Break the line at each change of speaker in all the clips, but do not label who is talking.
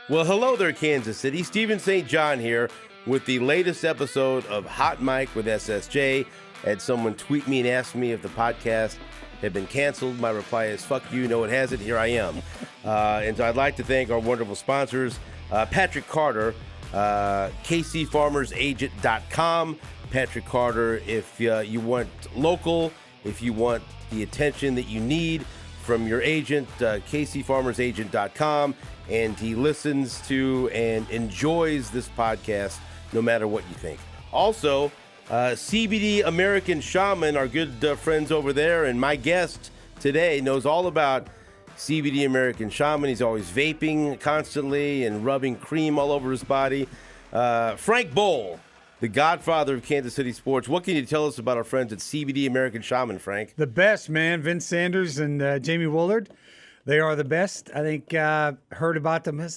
Well, hello there, Kansas City. Stephen St. John here with the latest episode of Hot Mic with SSJ. I had someone tweet me and ask me if the podcast had been canceled. My reply is, fuck you, no it hasn't, here I am. And so I'd like to thank our wonderful sponsors, Patrick Carter, kcfarmersagent.com. Patrick Carter, if you want local, if you want the attention that you need from your agent, kcfarmersagent.com. And he listens to and enjoys this podcast no matter what you think. Also, CBD American Shaman, our good friends over there, and my guest today knows all about CBD American Shaman. He's always vaping constantly and rubbing cream all over his body. Frank Boal, the godfather of Kansas City sports. What can you tell us about our friends at CBD American Shaman, Frank?
The best, man. Vince Sanders and Jamie Woolard. They are the best. I think heard about them I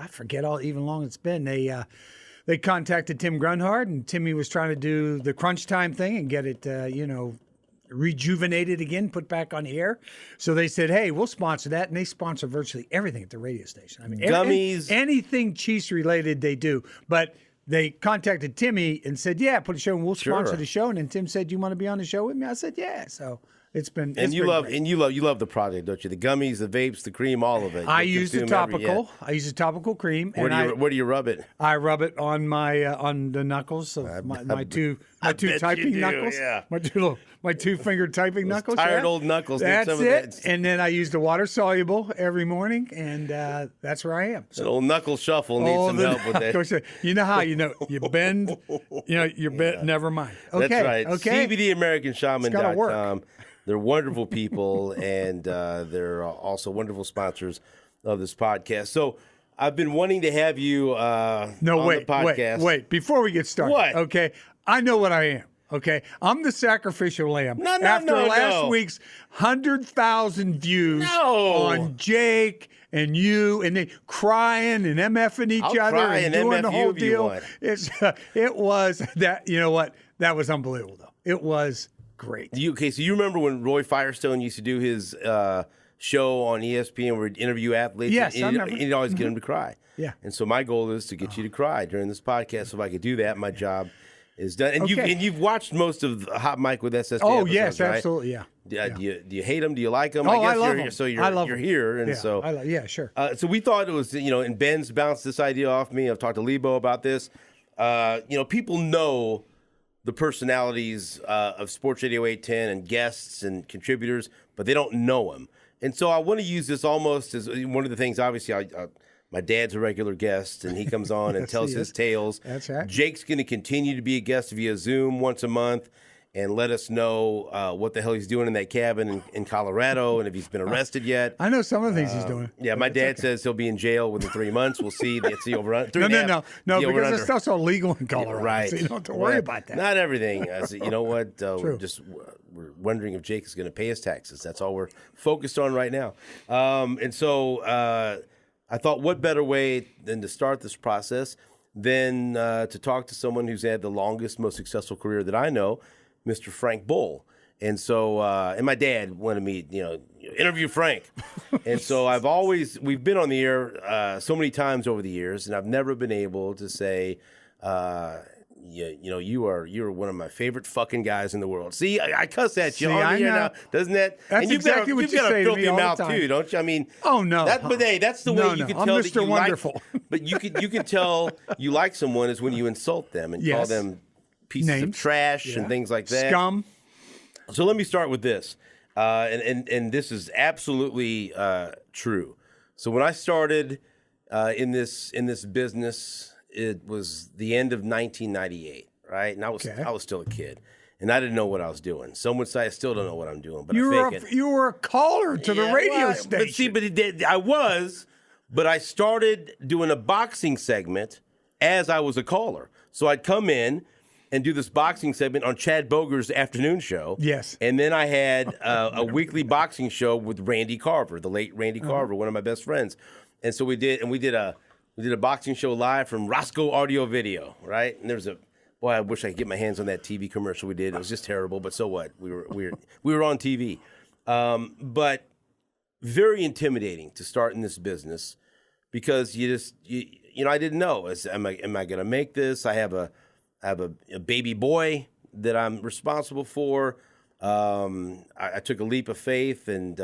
forget even long it's been. They contacted Tim Grunhard, and Timmy was trying to do the crunch time thing and get it rejuvenated again, put back on the air. So they said, hey, we'll sponsor that. And they sponsor virtually everything at the radio station. I mean,
gummies.
Anything cheese related they do. But they contacted Timmy and said, yeah, put a show and we'll sponsor the show. And then Tim said, you want to be on the show with me? I said, yeah. So you love
the product, don't you? The gummies, the vapes, the cream, all of it.
I use the topical. I use a topical cream.
Where do you rub it?
I rub it on my on the knuckles of my two typing knuckles.
Yeah.
My 2-finger typing knuckles.
Tired old knuckles.
That's it. And then I use the water soluble every morning, and that's where I am.
So, an old knuckle shuffle needs some help with that.
You know how you bend. You're bent. Yeah. Never mind. Okay.
That's right.
Okay.
CBDAmericanShaman.com. They're wonderful people, and they're also wonderful sponsors of this podcast. So I've been wanting to have you on the podcast.
Wait. Before we get started.
What?
Okay. I know what I am. Okay. I'm the sacrificial lamb. After last week's 100,000 views on Jake and you, and they crying and MFing each other and doing the whole deal. It was that, you know what? That was unbelievable, though. It was great.
So you remember when Roy Firestone used to do his show on ESPN where he'd interview athletes?
Yes, I remember.
And he'd always get them to cry.
Yeah.
And so my goal is to get you to cry during this podcast. So if I could do that, my job is done. And you've watched most of Hot Mic with SSJ episodes,
yes,
right?
absolutely, yeah.
Do you hate them? Do you like them?
Oh, I love them.
So
I love
you're
them.
here, and
sure.
So we thought it was, and Ben's bounced this idea off me. I've talked to Lebo about this. People know the personalities of Sports Radio 810 and guests and contributors, but they don't know them. And so I want to use this almost as one of the things. Obviously, my dad's a regular guest, and he comes on and tells his tales.
That's right.
Jake's going to continue to be a guest via Zoom once a month and let us know what the hell he's doing in that cabin in Colorado and if he's been arrested yet.
I know some of the things he's doing.
Yeah, my dad says he'll be in jail within 3 months. We'll see. That's the over.
No, because that stuff's all legal in Colorado.
Right.
So you don't have to worry about that.
Not everything. You know what? We're wondering if Jake is going to pay his taxes. That's all we're focused on right now. And so I thought, what better way than to start this process than to talk to someone who's had the longest, most successful career that I know, Mr. Frank Boal. And so, and my dad wanted me, interview Frank. And so we've been on the air so many times over the years, and I've never been able to say, you're one of my favorite fucking guys in the world. See, I cuss at you on here now, doesn't that?
That's exactly what you say to me all the time. You've got a filthy mouth too, don't you? I mean, oh no.
That's the way you can tell
I'm Mr. Wonderful.
But you can tell you like someone is when you insult them and call them pieces of trash and things like that.
Scum.
So let me start with this, and this is absolutely true. So when I started in this business, it was the end of 1998, right? And I was still a kid, and I didn't know what I was doing. Some would say I still don't know what I'm doing, but I fake it.
You were a caller to the radio station.
But I started doing a boxing segment as I was a caller. So I'd come in and do this boxing segment on Chad Boger's afternoon show.
Yes.
And then I had a weekly boxing show with Randy Carver, the late Randy Carver, one of my best friends. And so we did a boxing show live from Roscoe Audio Video, right? And there's I wish I could get my hands on that TV commercial we did. It was just terrible, but so what? We were on TV. But very intimidating to start in this business because I didn't know. Am I going to make this? I have a baby boy that I'm responsible for. I took a leap of faith and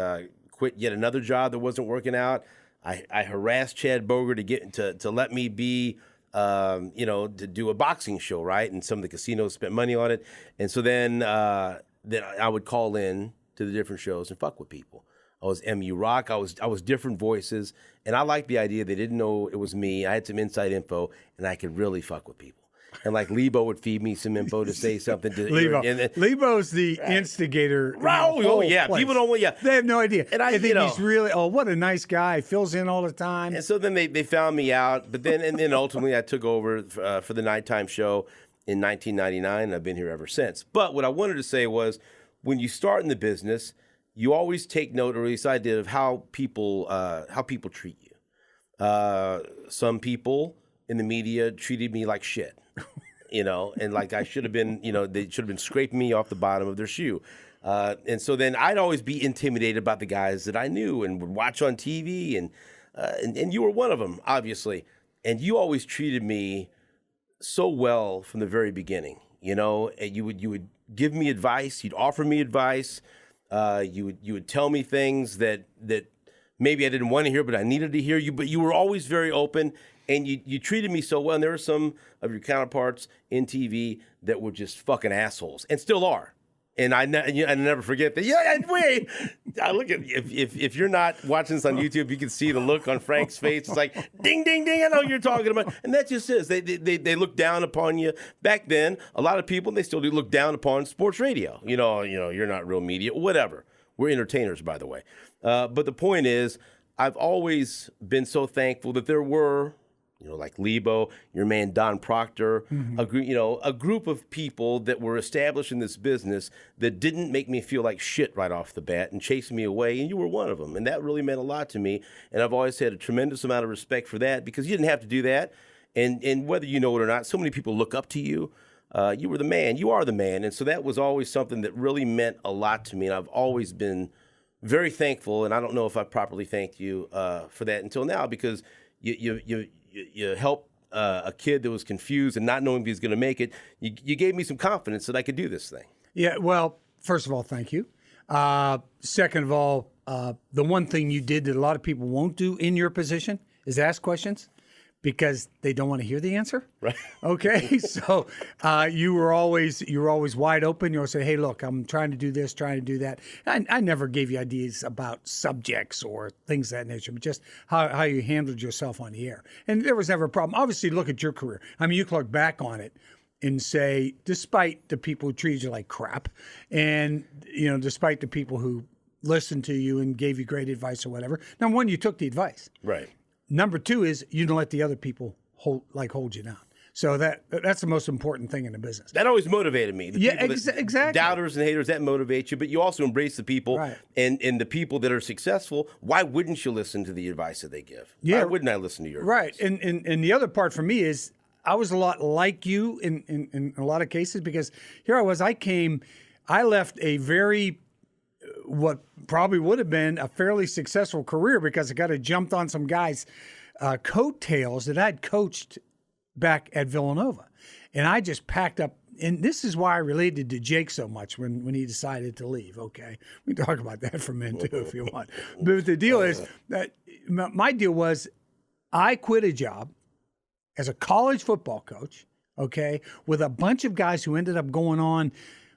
quit yet another job that wasn't working out. I harassed Chad Boger to let me be, to do a boxing show, right? And some of the casinos spent money on it. And so then I would call in to the different shows and fuck with people. I was MU Rock. I was different voices, and I liked the idea they didn't know it was me. I had some inside info, and I could really fuck with people. And like Lebo would feed me some info to say something.
Lebo's the instigator.
Oh yeah,
place.
People don't. Yeah,
they have no idea. And I think he's really. Oh, what a nice guy. Fills in all the time.
And so then they found me out, but then ultimately I took over for the nighttime show in 1999. And I've been here ever since. But what I wanted to say was, when you start in the business, you always take note, or at least I did, of how people treat you. Some people in the media treated me like shit. And like I should have been, they should have been scraping me off the bottom of their shoe. And so then I'd always be intimidated by the guys that I knew and would watch on TV. And you were one of them, obviously. And you always treated me so well from the very beginning, and you would give me advice. You'd offer me advice. You would tell me things that maybe I didn't want to hear, but I needed to hear you. But you were always very open. And you treated me so well. And there were some of your counterparts in TV that were just fucking assholes, and still are. And I never forget that. Yeah, wait. I look at if you're not watching this on YouTube, you can see the look on Frank's face. It's like ding, ding, ding. I know what you're talking about, and that just is. They look down upon you. Back then, a lot of people, they still do look down upon sports radio. You're not real media. Whatever. We're entertainers, by the way. But the point is, I've always been so thankful that there were, like Lebo, your man Don Proctor, a group of people that were established in this business that didn't make me feel like shit right off the bat and chase me away, and you were one of them. And that really meant a lot to me, and I've always had a tremendous amount of respect for that, because you didn't have to do that. And whether you know it or not, so many people look up to you. You were the man. You are the man. And so that was always something that really meant a lot to me, and I've always been very thankful, and I don't know if I've properly thanked you for that until now, because you helped a kid that was confused and not knowing if he was going to make it. You gave me some confidence that I could do this thing.
Yeah, well, first of all, thank you. Second of all, the one thing you did that a lot of people won't do in your position is ask questions, because they don't want to hear the answer.
Right.
Okay. So you were always wide open. You always say, hey, look, I'm trying to do this, trying to do that. I never gave you ideas about subjects or things of that nature, but just how you handled yourself on the air. And there was never a problem. Obviously, look at your career. I mean, you can look back on it and say, despite the people who treated you like crap, and despite the people who listened to you and gave you great advice or whatever. Number one, you took the advice.
Right.
Number two is you don't let the other people hold you down. So that's the most important thing in the business.
That always motivated me.
Exactly.
Doubters and haters, that motivates you, but you also embrace the people, right. and the people that are successful. Why wouldn't you listen to the advice that they give?
Yeah.
Why wouldn't I listen to your
advice?
Right.
And the other part for me is I was a lot like you in a lot of cases, because here I left a very what probably would have been a fairly successful career, because I got jumped on some guys' coattails that I'd coached back at Villanova. And I just packed up. And this is why I related to Jake so much when he decided to leave. Okay. We can talk about that for a minute, too, if you want. But the deal is that my deal was I quit a job as a college football coach, okay, with a bunch of guys who ended up going on.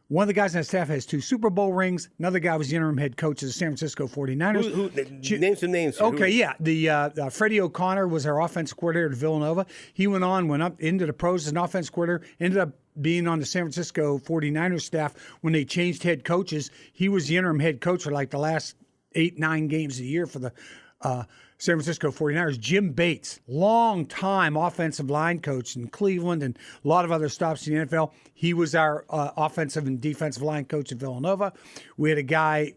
One of the guys on the staff has 2 Super Bowl rings. Another guy was the interim head coach of the San Francisco 49ers.
Name some names.
Okay, yeah. The Freddie O'Connor was our offensive coordinator at Villanova. He went up into the pros as an offensive coordinator, ended up being on the San Francisco 49ers staff when they changed head coaches. He was the interim head coach for like the last 8-9 games a year for the San Francisco 49ers. Jim Bates, long-time offensive line coach in Cleveland and a lot of other stops in the NFL. He was our offensive and defensive line coach at Villanova. We had a guy,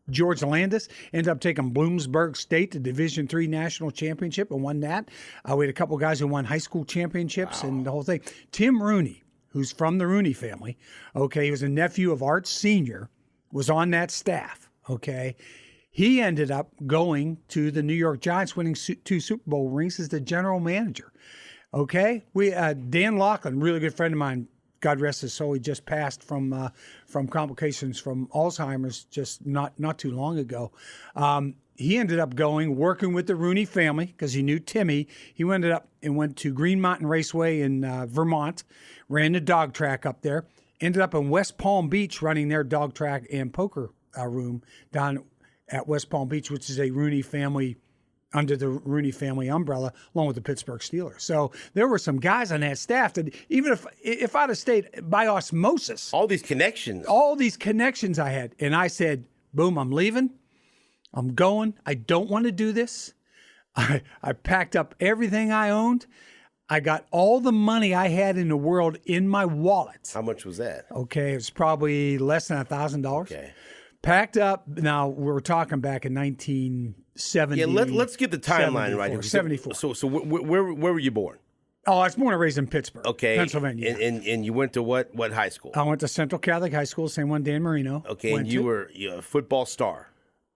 George Landis, ended up taking Bloomsburg State to Division III national championship and won that. We had a couple guys who won high school championships and the whole thing. Tim Rooney, who's from the Rooney family, okay, he was a nephew of Art Sr., was on that staff, okay. He ended up going to the New York Giants, winning 2 Super Bowl rings as the general manager. Okay, we Dan Laughlin, really good friend of mine, God rest his soul. He just passed from complications from Alzheimer's just not too long ago. He ended up working with the Rooney family because he knew Timmy. He ended up and went to Green Mountain Raceway in Vermont, ran the dog track up there, ended up in West Palm Beach running their dog track and poker room down at West Palm Beach, which is a Rooney family, under the Rooney family umbrella, along with the Pittsburgh Steelers. So there were some guys on that staff that even if I'd have stayed by osmosis.
All these connections
I had. And I said, boom, I'm leaving. I'm going. I don't want to do this. I packed up everything I owned. I got all the money I had in the world in my wallet.
How much was that?
Okay, it was probably less than $1,000.
Okay.
Packed up. Now, we're talking back in 1970.
Yeah, let's get the timeline right.
74.
So where were you born?
Oh, I was born and raised in Pittsburgh,
okay,
Pennsylvania.
And you went to what high school?
I went to Central Catholic High School, same one Dan Marino.
Okay, and you were a football star.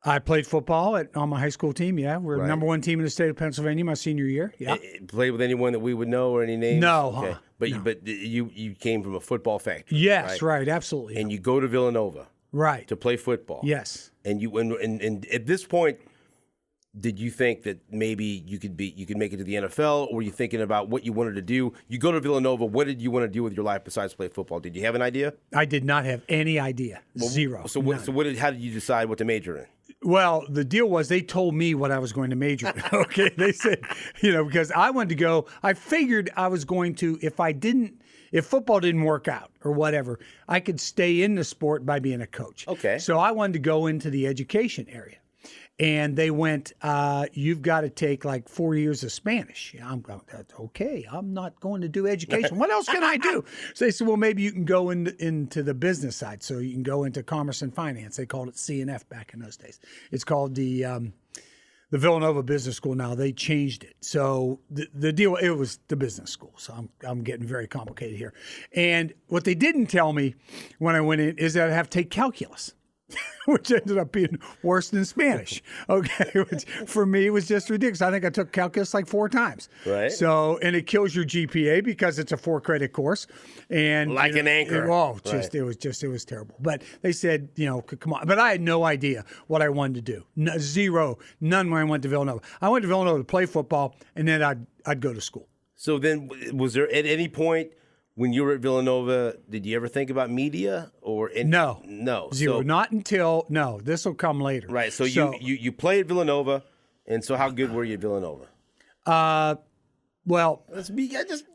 I played football on my high school team, yeah. We're the number 1 team in the state of Pennsylvania my senior year, yeah.
Played with anyone that we would know or any names?
No.
Okay. But you came from a football factory.
Yes, right absolutely.
And you go to Villanova.
Right.
To play football.
Yes.
And you and at this point, did you think that maybe you could make it to the NFL, or were you thinking about what you wanted to do? You go to Villanova. What did you want to do with your life besides play football? Did you have an idea?
I did not have any idea. Zero.
So how did you decide what to major in?
Well, the deal was they told me what I was going to major in. Okay, they said, because I wanted to go. I figured I was going to, if football didn't work out or whatever, I could stay in the sport by being a coach.
Okay.
So I wanted to go into the education area. And they went, you've got to take like 4 years of Spanish. I'm going, okay, I'm not going to do education. What else can I do? So they said, well, maybe you can go into the business side. So you can go into commerce and finance. They called it CNF back in those days. It's called the Villanova Business School now. They changed it. So the deal, it was the business school. So I'm getting very complicated here. And what they didn't tell me when I went in is that I have to take calculus. Which ended up being worse than Spanish. Okay, which for me was just ridiculous. I think I took calculus like 4 times.
Right.
So, and it kills your GPA because it's a 4-credit course, and
like an anchor.
It was terrible. But they said, come on. But I had no idea what I wanted to do. None when I went to Villanova. I went to Villanova to play football, and then I'd go to school.
So then, was there at any point when you were at Villanova, did you ever think about media or
no? Zero.
So,
not until this will come later.
Right. So you played at Villanova, and so how good were you at Villanova?
Well,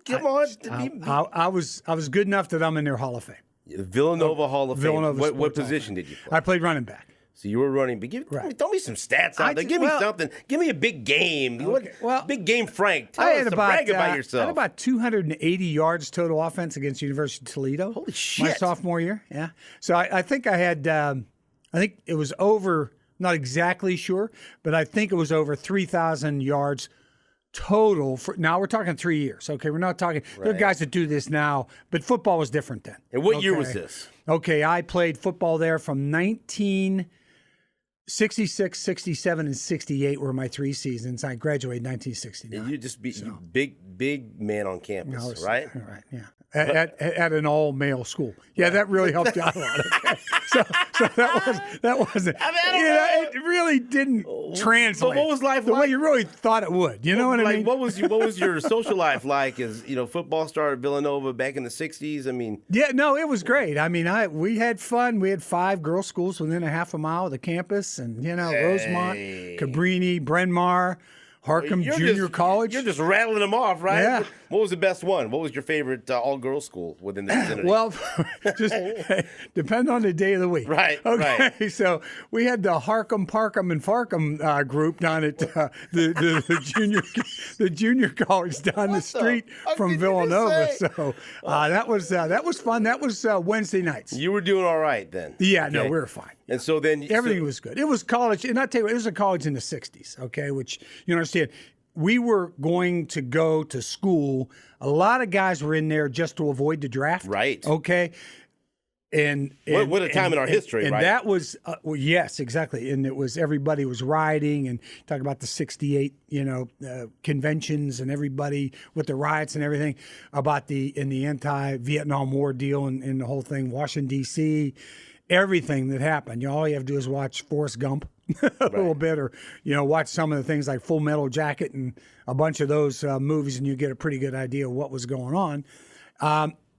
come on.
I was good enough that I'm in their Hall of Fame.
Villanova Hall of Fame.
Villanova
What position did you play?
I played running back.
So you were running, but throw me some stats out there. Give me something. Give me a big game.
Okay.
Big game, Frank. Brag about yourself.
I had about 280 yards total offense against University of Toledo.
Holy shit!
My sophomore year, yeah. So I think I had, I think it was over. Not exactly sure, but I think it was over 3,000 yards total. Now we're talking 3 years. Okay, we're not talking. Right. There are guys that do this now, but football was different then.
And what year was this?
Okay, I played football there from 1966, 67, and 68 were my 3 seasons. I graduated in 1969.
And you just be big man on campus, right?
Right, yeah. At an all-male school. Yeah, that really helped you out a lot. Okay. So that wasn't. It really didn't translate.
But what was life
the
like?
way you really thought it would? You know what I mean?
What was your social life like? As football star at Villanova back in the '60s. I mean,
yeah, no, it was great. I mean, we had fun. We had 5 girls' schools within a half a mile of the campus, and Rosemont, Cabrini, Bryn Mawr, Harcum Junior College.
You're just rattling them off, right?
Yeah.
What was the best one? What was your favorite all-girls school within the vicinity?
Well, just depend on the day of the week.
Right,
okay, right. So we had the Harcum, Parcum, and Farcum group down at the junior college down the street from Villanova. So that was fun. That was Wednesday nights.
You were doing all right then.
Yeah, okay. No, we were fine.
And so then
everything was good. It was college, and I tell you, it was a college in the '60s. Okay, which you understand. We were going to go to school. A lot of guys were in there just to avoid the draft.
Right.
Okay.
What a time in our history,
and
right?
that was well, yes, exactly. And it was everybody was rioting and talking about the '68, conventions and everybody with the riots and everything about the anti-Vietnam War deal and the whole thing, Washington D.C., everything that happened. All you have to do is watch Forrest Gump a little bit, or watch some of the things like Full Metal Jacket and a bunch of those movies, and you get a pretty good idea of what was going on.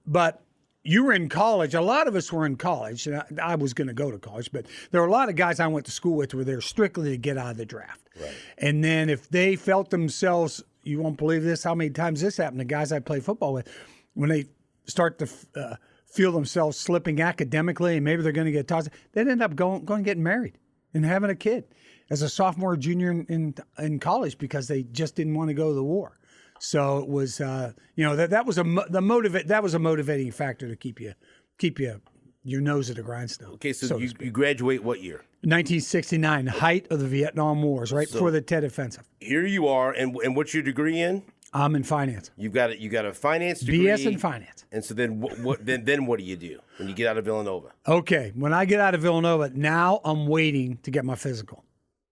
But you were in college. A lot of us were in college. And I was going to go to college, but there were a lot of guys I went to school with who were there strictly to get out of the draft.
Right.
And then if they felt themselves, you won't believe this, how many times this happened to guys I played football with, when they start to feel themselves slipping academically and maybe they're going to get tossed, they'd end up going and getting married and having a kid as a sophomore or junior in college because they just didn't want to go to the war. So it was, that was a motivating factor to keep your nose at the grindstone.
Okay, so you graduate what year?
1969, height of the Vietnam Wars, right before the Tet Offensive.
Here you are, and what's your degree in?
I'm in finance.
You got a finance degree.
BS in finance.
And so then what do you do when you get out of Villanova?
Okay, when I get out of Villanova, now I'm waiting to get my physical.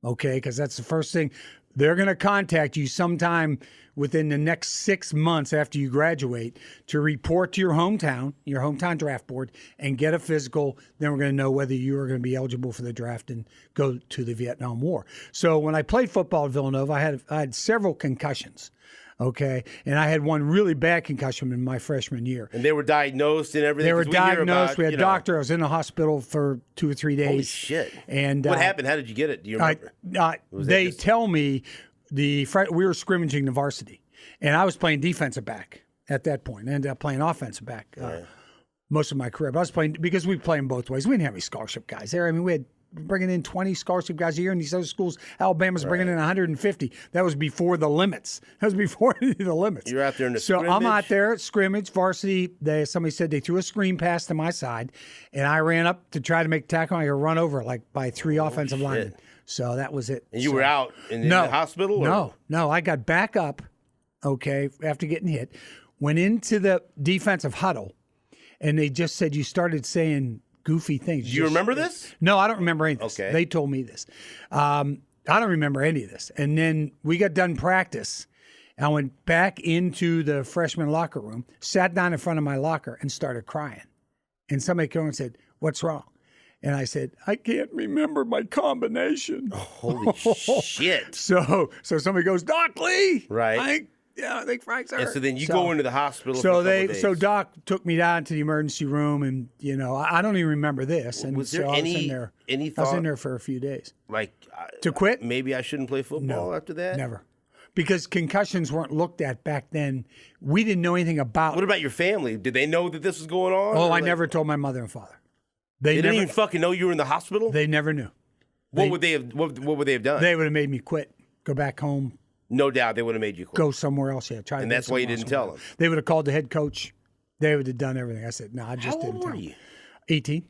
Okay, because that's the first thing. They're going to contact you sometime within the next 6 months after you graduate to report to your hometown draft board, and get a physical. Then we're going to know whether you are going to be eligible for the draft and go to the Vietnam War. So when I played football at Villanova, I had several concussions. Okay, and I had one really bad concussion in my freshman year.
And they were diagnosed and everything?
They were diagnosed. We had a doctor. I was in the hospital for 2 or 3 days.
Holy shit.
And
what happened? How did you get it? Do you remember?
They tell me we were scrimmaging the varsity, and I was playing defensive back at that point. I ended up playing offensive back most of my career. But I was playing because we were playing both ways. We didn't have any scholarship guys there. I mean, we had bringing in 20 scholarship guys a year, and these other schools, Alabama's bringing in 150. That was before the limits. That was before any of the limits.
You're out there in the
So
scrimmage?
I'm out there at scrimmage, varsity. Somebody said they threw a screen pass to my side, and I ran up to try to make a tackle. I got run over by 3 offensive linemen. So that was it.
And you were out in the hospital? Or?
No. I got back up, after getting hit, went into the defensive huddle, and they just said you started saying goofy things.
Do you remember this?
No, I don't remember any of this.
Okay.
They told me this. I don't remember any of this. And then we got done practice. I went back into the freshman locker room, sat down in front of my locker, and started crying. And somebody came over and said, "What's wrong?" And I said, "I can't remember my combination."
Holy shit.
So somebody goes, "Doc Lee."
Right.
I think Frank's hurt.
And so then you go into the hospital for a couple days.
So Doc took me down to the emergency room, and I don't even remember this. And
was there
so
any
thought?
I
was in there for a few days.
Like
to quit?
Maybe I shouldn't play football after that?
Never. Because concussions weren't looked at back then. We didn't know anything about.
What about your family? Did they know that this was going on?
Oh, I never told my mother and father.
They didn't even fucking know you were in the hospital?
They never knew.
What would they have done?
They would have made me quit, go back home.
No doubt they would have made you quit.
Go somewhere else. Yeah, try.
And that's why you didn't tell them.
They would have called the head coach. They would have done everything. I said, "No, I just didn't tell." How old were you? 18.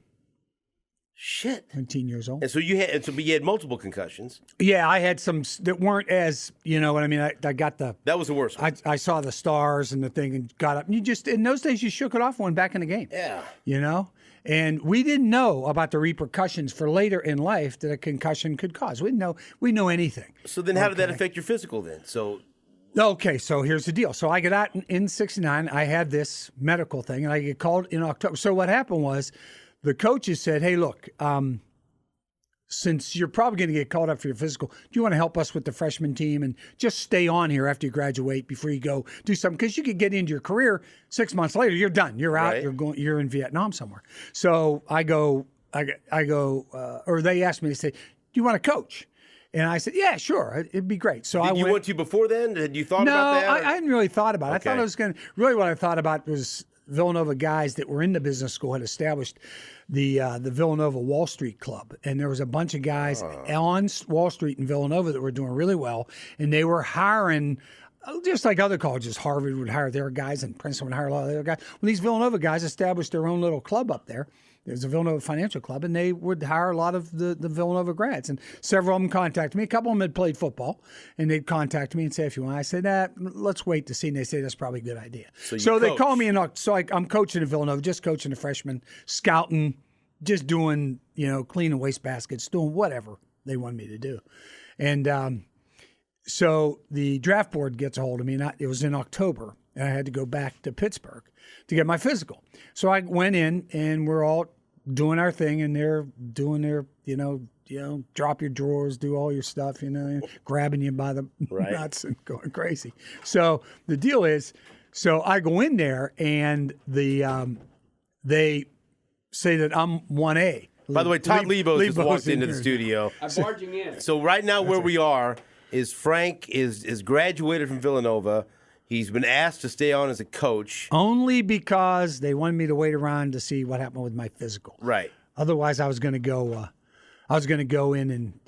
Shit.
19 years old.
And so you had multiple concussions.
Yeah, I had some that weren't as, you know what I mean? I got the...
That was the worst one.
I saw the stars and the thing and got up. And you just, in those days, you shook it off, went back in the game.
Yeah.
You know? And we didn't know about the repercussions for later in life that a concussion could cause. We didn't know anything.
So then how did that affect your physical then?
Okay, so here's the deal. So I get out in 69. I had this medical thing, and I get called in October. So what happened was the coaches said, "Hey, look, since you're probably going to get called up for your physical, do you want to help us with the freshman team and just stay on here after you graduate before you go do something? Because you could get into your career 6 months later, you're done, you're out,
right.
You're in Vietnam somewhere." So I go, or they asked me to say, "Do you want to coach?" And I said, "Yeah, sure, it'd be great." So
Did you want to before then? Had you thought about that?
No, I hadn't really thought about it.
Okay.
I thought I was going to, really what I thought about was Villanova guys that were in the business school had established the Villanova Wall Street Club. And there was a bunch of guys on Wall Street in Villanova that were doing really well. And they were hiring, just like other colleges, Harvard would hire their guys and Princeton would hire a lot of their guys. Well, these Villanova guys established their own little club up there There's a Villanova Financial Club, and they would hire a lot of the Villanova grads. And several of them contacted me. A couple of them had played football, and they'd contact me and say, if you want. I said, let's wait to see. And they say, that's probably a good idea. So they call me, I'm coaching at Villanova, just coaching the freshmen, scouting, just doing, cleaning wastebaskets, doing whatever they wanted me to do. And so the draft board gets a hold of me, and it was in October, and I had to go back to Pittsburgh to get my physical. So I went in, and we're all doing our thing, and they're doing their, drop your drawers, do all your stuff, grabbing you by the nuts and going crazy. So the deal is, I go in there, and they say that I'm 1A.
By the way, Todd Lebo just walked into the studio.
I'm barging in.
So right now where we are is Frank is graduated from Villanova. He's been asked to stay on as a coach.
Only because they wanted me to wait around to see what happened with my physical.
Right.
Otherwise, I was going to go. I was going to go in and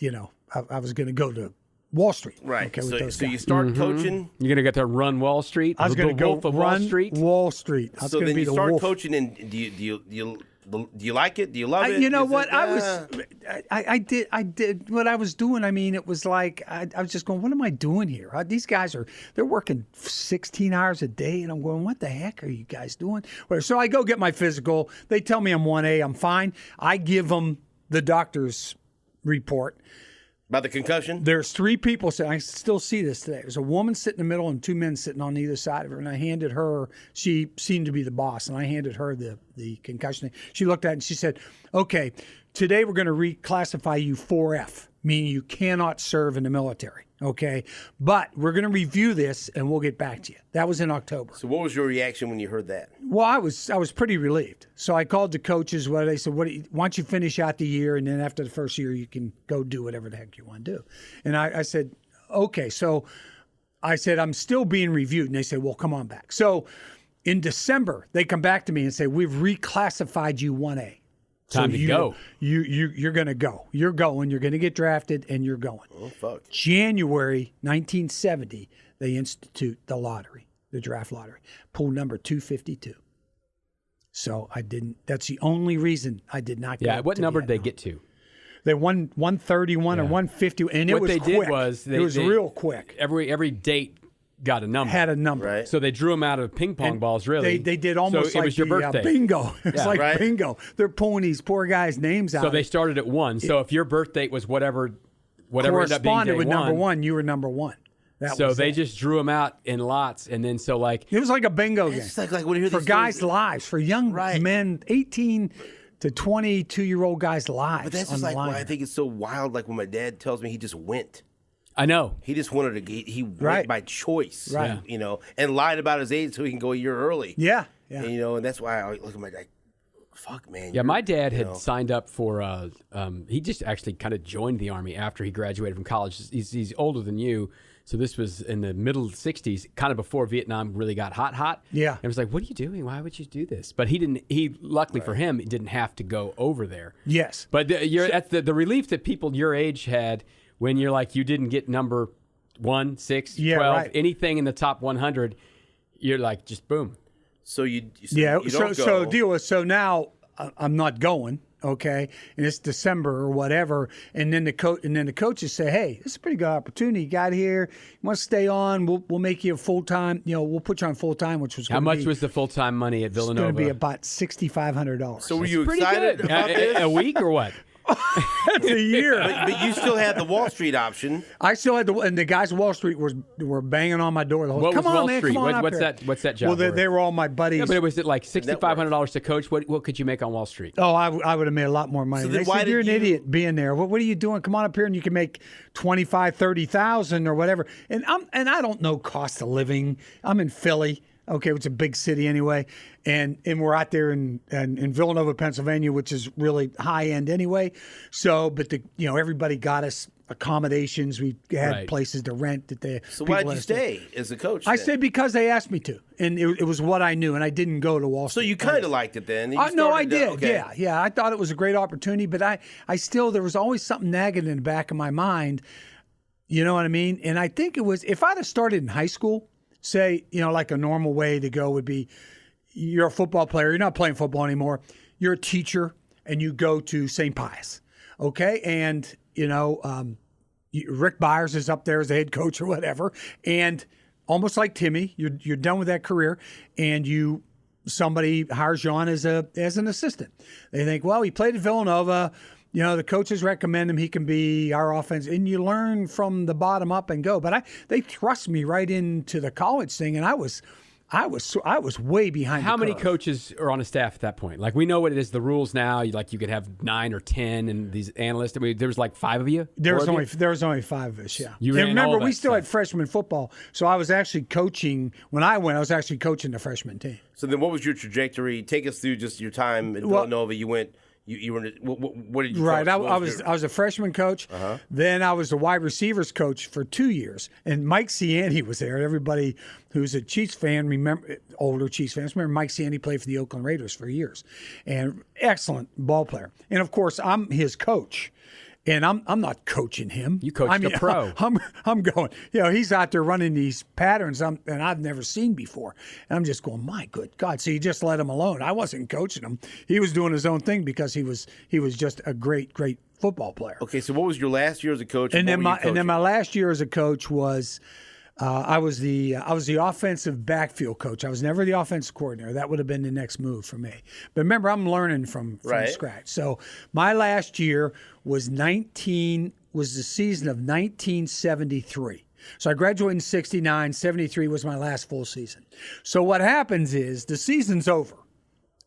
I was going to go to Wall Street.
Right.
Okay,
so you start coaching.
You're going to get to run Wall Street.
I was going to go
Wolf of
run
Wall Street.
Wall Street. I was
So
going
then
to be
you
the
start
wolf.
coaching, and do you like it? Do you love it?
You know
Is
what?
it,
I did what I was doing. I mean, it was like I was just going, what am I doing here? These guys they're working 16 hours a day, and I'm going, what the heck are you guys doing? So I go get my physical. They tell me I'm 1A. I'm fine. I give them the doctor's report.
About the concussion?
There's 3 people sitting. I still see this today. There's a woman sitting in the middle and 2 men sitting on either side of her. And I handed her, she seemed to be the boss, and I handed her the concussion. She looked at it and she said, okay, today we're going to reclassify you 4F, meaning you cannot serve in the military. Okay, but we're going to review this and we'll get back to you. That was in October.
So what was your reaction when you heard that?
Well, I was pretty relieved. So I called the coaches. They said, why don't you finish out the year, and then after the first year you can go do whatever the heck you want to do. And I said, okay. So I said, I'm still being reviewed, and they said, well, come on back. So in December they come back to me and say, we've reclassified you 1A.
Time to go.
You're going to go. You're going. You're going to get drafted, and you're going.
Oh, fuck.
January 1970, they institute the lottery, the draft lottery. Pool number 252. So I didn't. That's the only reason I did not.
Yeah.
Go
What
to
number
the
did they get to?
They won 131 or 150, and it was quick.
What they did was
it was real quick.
Every date got a number.
Had a number.
Right.
So they drew them out of ping pong balls, really.
They did almost
so
like
it was your birthday.
Bingo. It's like
Right.
bingo. They're pulling these poor guys' names out.
So they started at 1. So if your birth date was whatever ended up being
corresponded
day
with
1,
number 1. You were number 1.
So they just drew them out in lots, and then
it was like a bingo game.
It's like when you hear
For
these
guys'
stories-
lives, for young men, 18 to 22-year-old guys' lives.
But that's
on
just
the
like
line.
why I think it's so wild. Like when my dad tells me he just went.
I know.
He just wanted to. He went
Right.
by choice,
Right.
and lied about his age so he can go a year early.
Yeah.
And, and that's why I look at my dad. Fuck, man.
Yeah, my dad had signed up for. He just actually kind of joined the Army after he graduated from college. He's older than you, so this was in the middle 60s, kind of before Vietnam really got hot.
Yeah.
And it was like, what are you doing? Why would you do this? But he didn't. He luckily for him, didn't have to go over there.
Yes.
But that's the relief that people your age had when you're like you didn't get number 1, 6, 12,
right.
anything in the top 100. You're like just boom.
So you
Yeah.
don't
So
go.
deal with. So now I'm not going. Okay, and it's December or whatever, and then the coaches say, "Hey, this is a pretty good opportunity. You got here. You want to stay on? We'll make you a full time. We'll put you on full time, which was
How much was the full time money at Villanova?
going to be about $6,500.
So were you
Pretty
excited
good.
about this?
A week or what?
That's a year.
But you still had the Wall Street option.
I still had and the guys at Wall Street were banging on my door the whole
What
time.
was
Come on,
Wall
man,
Street?
come on up here.
What's that job?
Well,
worth?
they were all my buddies.
Yeah, but was it like $6,500 to coach? What could you make on Wall Street?
Oh, I would have made a lot more money.
So
They
then why
said, you're an
did you-
idiot being there. What are you doing? Come on up here and you can make 25, 30,000 or whatever. And I don't know cost of living. I'm in Philly. Okay, it's a big city anyway, and we're out there in Villanova, Pennsylvania, which is really high end anyway. So, but everybody got us accommodations. We had
Right.
places to rent that they.
So why did you stay as a coach?
I
then?
stayed because they asked me to, and it was what I knew, and I didn't go to Wall
So
Street.
you kind of liked it then. You
No, I
started
did.
okay.
Yeah. I thought it was a great opportunity, but I still, there was always something nagging in the back of my mind. You know what I mean? And I think it was, if I'd have started in high school, say, like a normal way to go would be, you're a football player, you're not playing football anymore, you're a teacher, and you go to St. Pius, okay? And, Rick Byers is up there as the head coach or whatever, and almost like Timmy, you're done with that career, and somebody hires you on as an assistant. They think, well, he played at Villanova. The coaches recommend him. He can be our offense, and you learn from the bottom up and go. But they thrust me right into the college thing, and I was way behind.
How
the
many
curve.
coaches are on a staff at that point? Like, we know what it is, the rules now. You could have 9 or 10, and these analysts. I mean, there was like 5 of you.
There was only 5 of us. Yeah.
You
and
ran all
remember,
that
we still had
stuff.
freshman football, so I was actually coaching when I went. I was actually coaching the freshman team.
So then, what was your trajectory? Take us through just your time in Villanova. You went. You were. What did you?
Right,
coach?
I was a freshman coach. Then I was the wide receivers coach for 2 years, and Mike Ciani was there. Everybody who's a Chiefs fan, older Chiefs fans remember Mike Ciani played for the Oakland Raiders for years, and excellent ball player. And of course, I'm his coach. And I'm not coaching him.
You coached a pro.
I'm going. He's out there running these patterns and I've never seen before. And I'm just going, my good God! So you just let him alone. I wasn't coaching him. He was doing his own thing because he was just a great football player.
Okay, so what was your last year as a coach?
And then my last year as a coach was. I was the offensive backfield coach. I was never the offensive coordinator. That would have been the next move for me. But remember, I'm learning from scratch. So my last year was the season of 1973. So I graduated in 69. 73 was my last full season. So what happens is the season's over.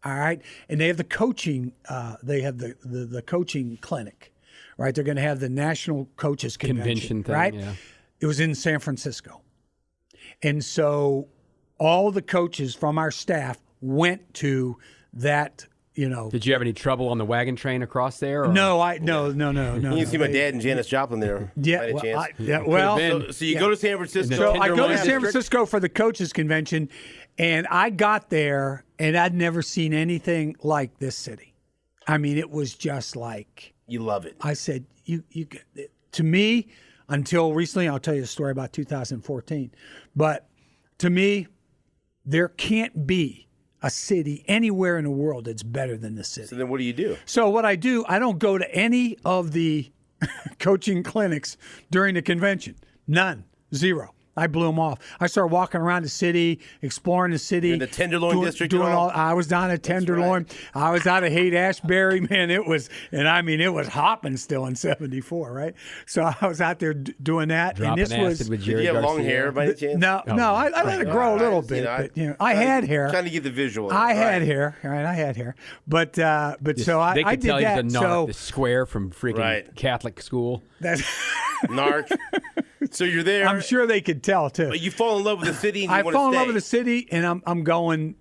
All right, and they have the coaching. They have the coaching clinic. Right, they're going to have the National Coaches Convention
thing,
right?
Yeah.
It was in San Francisco. And so all the coaches from our staff went to that,
Did you have any trouble on the wagon train across there? Or?
No. You
can see my dad and Janis Joplin there.
Yeah,
So you go to San Francisco.
So I go to San Francisco for the coaches convention, and I got there, and I'd never seen anything like this city. I mean, it was just like
you love it.
I said, to me. Until recently, I'll tell you a story about 2014. But to me, there can't be a city anywhere in the world that's better than this city.
So then what do you do?
So what I do, I don't go to any of the coaching clinics during the convention. None. Zero. I blew them off. I started walking around the city, exploring the city.
In the Tenderloin district.
I was down at Tenderloin. Right. I was out of Haight-Ashbury. Man, it was hopping still in '74, right? So I was out there doing that.
Dropping acid with Jerry
Did you have
Garcia.
long hair by any chance?
No, I let it grow a little bit. I had hair.
Trying to get the visual.
I had hair. All right, I had hair. But so I did that.
They could tell you the narc, the square from freaking Catholic school.
That's
narc. So you're there.
I'm sure they could tell too.
But you fall in love with the city. And
I fall in love with the city, and I'm going.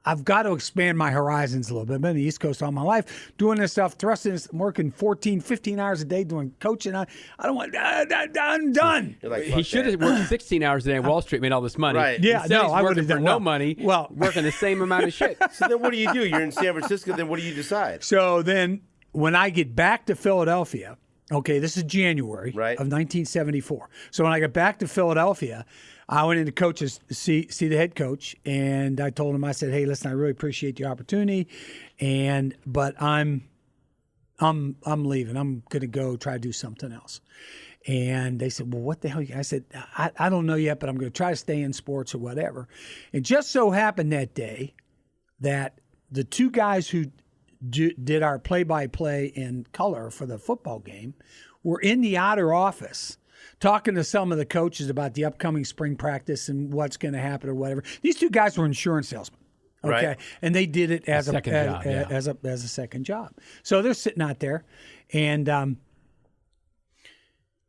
I've got to expand my horizons a little bit. I've been on the East Coast all my life, doing this stuff, thrusting this, working 14, 15 hours a day doing coaching. I don't want. I'm done.
Like,
he should have worked 16 hours a day on Wall Street, made all this money.
Right.
Yeah.
Instead,
No,
he's
I would
working
have done
for no money.
Well,
working the same amount of shit.
So then, what do? You're in San Francisco. Then what do you decide?
So then, when I get back to Philadelphia. Okay, this is January of 1974. So when I got back to Philadelphia, I went into coaches see the head coach, and I told him, I said, "Hey, listen, I really appreciate the opportunity, but I'm leaving. I'm going to go try to do something else." And they said, "Well, what the hell?" I said, I don't know yet, but I'm going to try to stay in sports or whatever. It just so happened that day that the two guys who did our play-by-play in color for the football game were in the outer office talking to some of the coaches about the upcoming spring practice and what's going to happen or whatever. These two guys were insurance salesmen. Okay.
Right.
And they did it as a second job. So they're sitting out there, and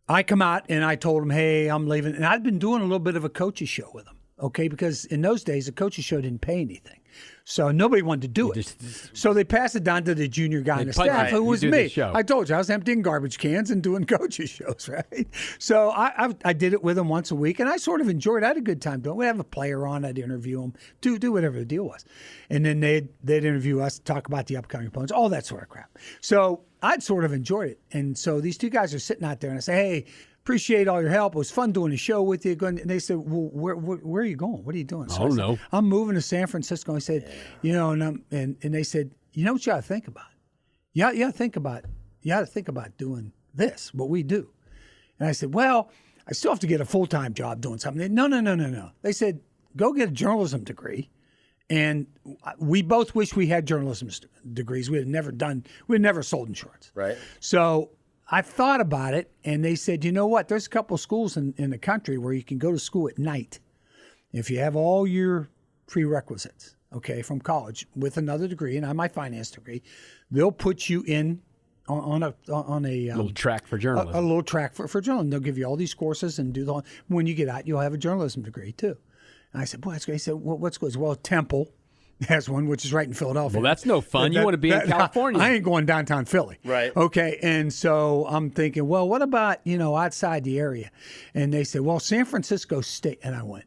I come out and I told them, "Hey, I'm leaving." And I'd been doing a little bit of a coaches show with them. Okay, because in those days, a coaches show didn't pay anything. So nobody wanted to do it. So they passed it down to the junior guy on the staff, who was me. I told you, I was emptying garbage cans and doing coaches shows, right? So I did it with them once a week, and I sort of enjoyed it. I had a good time doing it. We'd have a player on, I'd interview them, do whatever the deal was. And then they'd interview us, talk about the upcoming opponents, all that sort of crap. So I'd sort of enjoyed it. And so these two guys are sitting out there, and I say, "Hey, appreciate all your help. It was fun doing the show with you." And they said, "Well, where are you going? What are you doing?" So
I don't know.
"I'm moving to San Francisco." I said, and they said, "You know what you got to think about? yeah, think about it. You got to think about doing this, what we do. And I said, well, I still have to get a full-time job doing something. No. They said, go get a journalism degree. And we both wish we had journalism degrees. We had never sold insurance.
Right.
So I thought about it, and they said, you know what? There's a couple of schools in the country where you can go to school at night. If you have all your prerequisites, okay, from college with another degree, and I my finance degree, they'll put you in on a
little track for journalism.
A little track for journalism. They'll give you all these courses and when you get out, you'll have a journalism degree too. And I said, boy, that's great. He said, well, what's good? Well, Temple has one, which is right in Philadelphia.
Well, that's no fun. You want to be in California.
I ain't going downtown Philly.
Right.
Okay. And so I'm thinking, well, what about, outside the area? And they said, well, San Francisco State. And I went,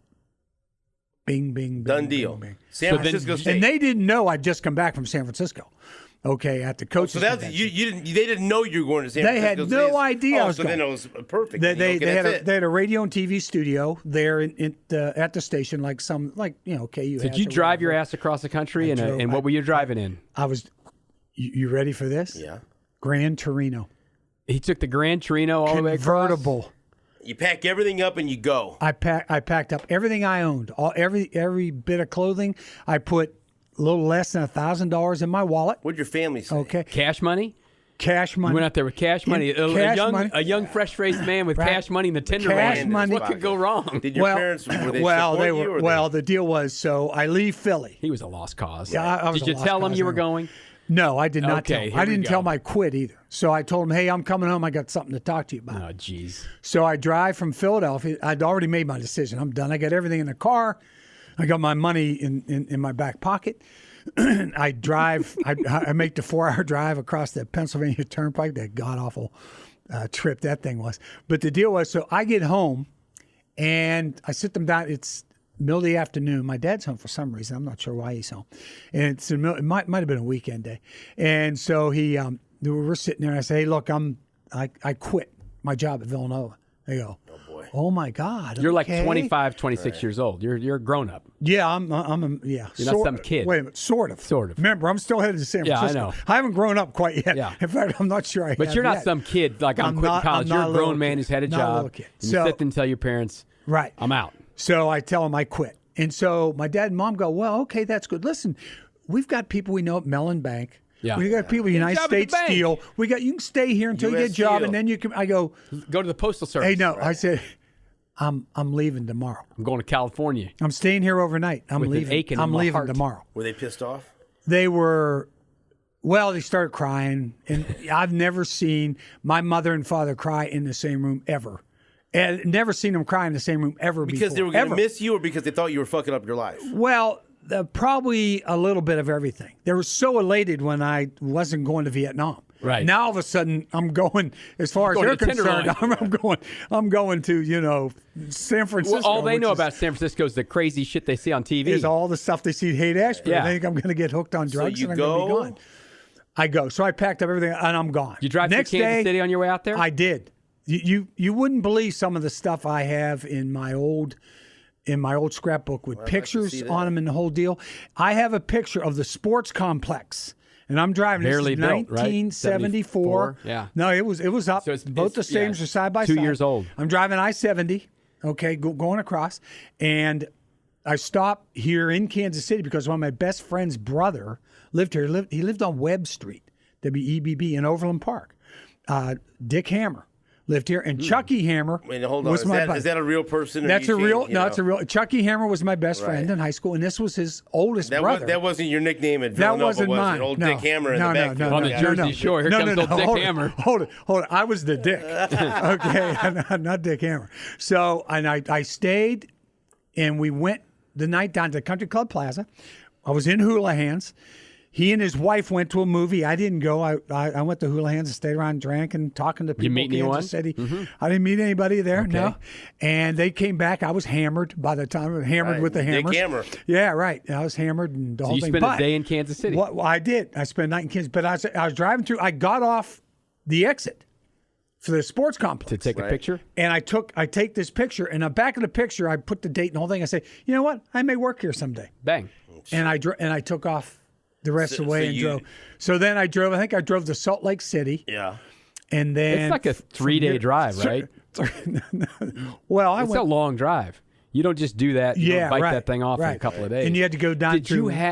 bing, bing, bing.
Done deal.
Bing, bing.
San Francisco State.
And they didn't know I'd just come back from San Francisco. Okay, at the coaches.
So that's you didn't. They didn't know you were going to San Francisco.
They had no idea I was going.
Then it was perfect.
They had a radio and TV studio there at the station, like KU.
Did you drive your ass across the country, and what were you driving in?
I was. You ready for this?
Yeah.
Gran Torino.
He took the Gran Torino all the way across.
Convertible.
You pack everything up and you go.
I packed up everything I owned, every bit of clothing. I put a little less than $1,000 in my wallet.
What'd your family say?
Okay.
Cash money?
Cash money.
You went out there with cash money. A young, fresh-faced man with cash money in the tender
cash money.
What could go wrong?
Did your parents? Were they
the deal was, so I leave Philly.
He was a lost cause.
Yeah, I was
Did you tell him you were going?
No, I did not
Okay,
tell him. I didn't tell him I quit either. So I told him, hey, I'm coming home. I got something to talk to you about.
Oh, jeez.
So I drive from Philadelphia. I'd already made my decision. I'm done. I got everything in the car. I got my money in my back pocket. I drive. I make the 4-hour drive across the Pennsylvania Turnpike. That god-awful trip that thing was. But the deal was, so I get home, and I sit them down. It's middle of the afternoon. My dad's home for some reason. I'm not sure why he's home. And it might have been a weekend day. And so we're sitting there, and I say, hey, look, I quit my job at Villanova. They go, oh my God.
You're like 25, 26 years old. You're a grown up.
Yeah,
You're not some kid.
Wait a minute, sort of.
Remember,
I'm still headed to San Francisco.
I know.
I haven't grown up quite yet.
Yeah.
In fact, I'm not sure I
But
have
you're not
yet.
some kid like I'm quitting college. You're a grown man who's had a
Not a
job.
little kid.
And you sit and tell your parents,
right,
I'm out.
So I tell them I quit. And so my dad and mom go, well, okay, that's good. Listen, we've got people we know at Mellon Bank.
Yeah.
We got people at United States Steel. You can stay here until you get a job, and then you can. I go,
go to the postal service.
Hey, no, right. I said, I'm leaving tomorrow.
I'm going to California.
I'm staying here overnight. I'm
With
leaving.
An ache in
I'm
my
leaving
heart.
tomorrow.
Were they pissed off?
They were. Well, they started crying, and I've never seen my mother and father cry in the same room ever. And never seen them cry in the same room ever before.
Because they were going to miss you, or because they thought you were fucking up your life?
Well, probably a little bit of everything. They were so elated when I wasn't going to Vietnam.
Right.
Now all of a sudden I'm going, as far as they're concerned, I'm going to, San Francisco.
Well, all they know about San Francisco is the crazy shit they see on TV.
Is all the stuff they see at Haight-Ashbury.
Yeah.
They think I'm going to get hooked on drugs and I'm going to be gone. I go. So I packed up everything and I'm gone.
You drive to Kansas City on your way out there?
I did. You wouldn't believe some of the stuff I have in my old scrapbook with pictures on them and the whole deal. I have a picture of the sports complex. And I'm driving.
Barely
this is
built,
1974.
Right? Yeah.
No, it was up. So both the stages are side by side.
2 years old.
I'm driving I-70. Okay, going across, and I stop here in Kansas City because one of my best friend's brother lived here. He lived on Webb Street, WEBB in Overland Park. Dick Hammer lived here, and Chucky Hammer was my buddy.
Is that a real person?
That's a real. No, it's a real. Chucky Hammer was my best friend in high school, and this was his oldest brother.
That wasn't your nickname at Villanova,
that wasn't mine.
Old Dick Hammer in the back.
On the Jersey Shore. Here comes old Dick Hammer.
Hold it. I was the Dick. Okay, not Dick Hammer. So, and I stayed, and we went the night down to the Country Club Plaza. I was in Houlihan's. He and his wife went to a movie. I didn't go. I went to Houlihan's and stayed around, drank, and talking to people.
You meet anyone?
City. Mm-hmm. I didn't meet anybody there. Okay. No. And they came back. I was hammered by the time. With the hammers.
Dick Hammer.
Yeah, right. I was hammered and the whole thing.
So you spent a day in Kansas City.
Well, I did. I spent a night in Kansas. But I was driving through. I got off the exit for the sports complex
to take a picture.
And I take this picture, and on the back of the picture, I put the date and the whole thing. I say, you know what? I may work here someday.
Bang.
And I took off the rest of the way and drove. So then I think I drove to Salt Lake City.
Yeah.
And then
it's like a 3-day drive, right?
Well,
it's a long drive. You don't just do that. You don't bite that thing off in a couple of days.
And you had to go down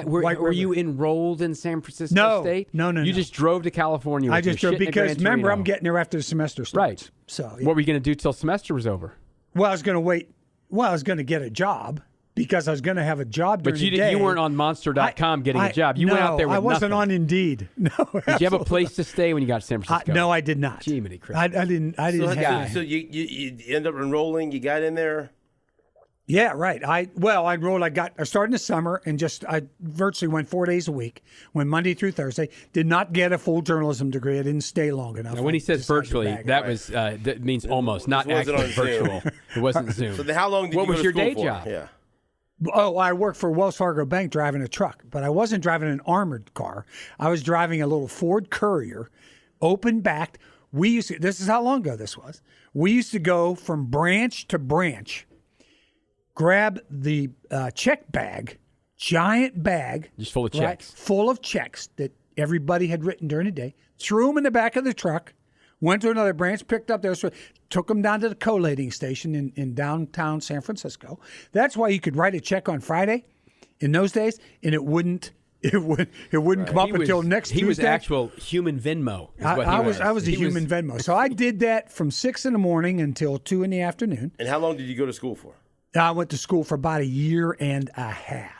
were you enrolled in San Francisco State?
No.
You just drove to California.
I just drove because remember I'm getting there after the semester starts.
Right.
So
what were you going to do till semester was over?
Well, I was going to wait. Well, I was going to get a job because I was going to have a job during the day.
But you weren't on Monster.com getting a job. You went out there with
I wasn't
nothing.
on Indeed. No.
Did you have a place to stay when you got to San Francisco?
No, I did not.
Gee, many
I didn't have.
So you end up enrolling. You got in there.
Yeah, right. I enrolled. I started in the summer and I virtually went 4 days a week. Went Monday through Thursday. Did not get a full journalism degree. I didn't stay long enough.
Now, when he says virtually, that means almost, not actually virtual. It wasn't Zoom.
So how long did
what
you go
was
to
your
school
day
for?
job?
Yeah.
Oh, I worked for Wells Fargo Bank driving a truck, but I wasn't driving an armored car. I was driving a little Ford Courier, open backed. This is how long ago this was. We used to go from branch to branch, grab the check bag, giant bag,
just full of checks,
full of checks that everybody had written during the day, threw them in the back of the truck, went to another branch, picked up those, took them down to the collating station in downtown San Francisco. That's why you could write a check on Friday in those days, and it wouldn't come up until next Tuesday.
He was actual human Venmo.
I was a human Venmo. So I did that from 6 in the morning until 2 in the afternoon.
And how long did you go to school for?
I went to school for about 1.5 years.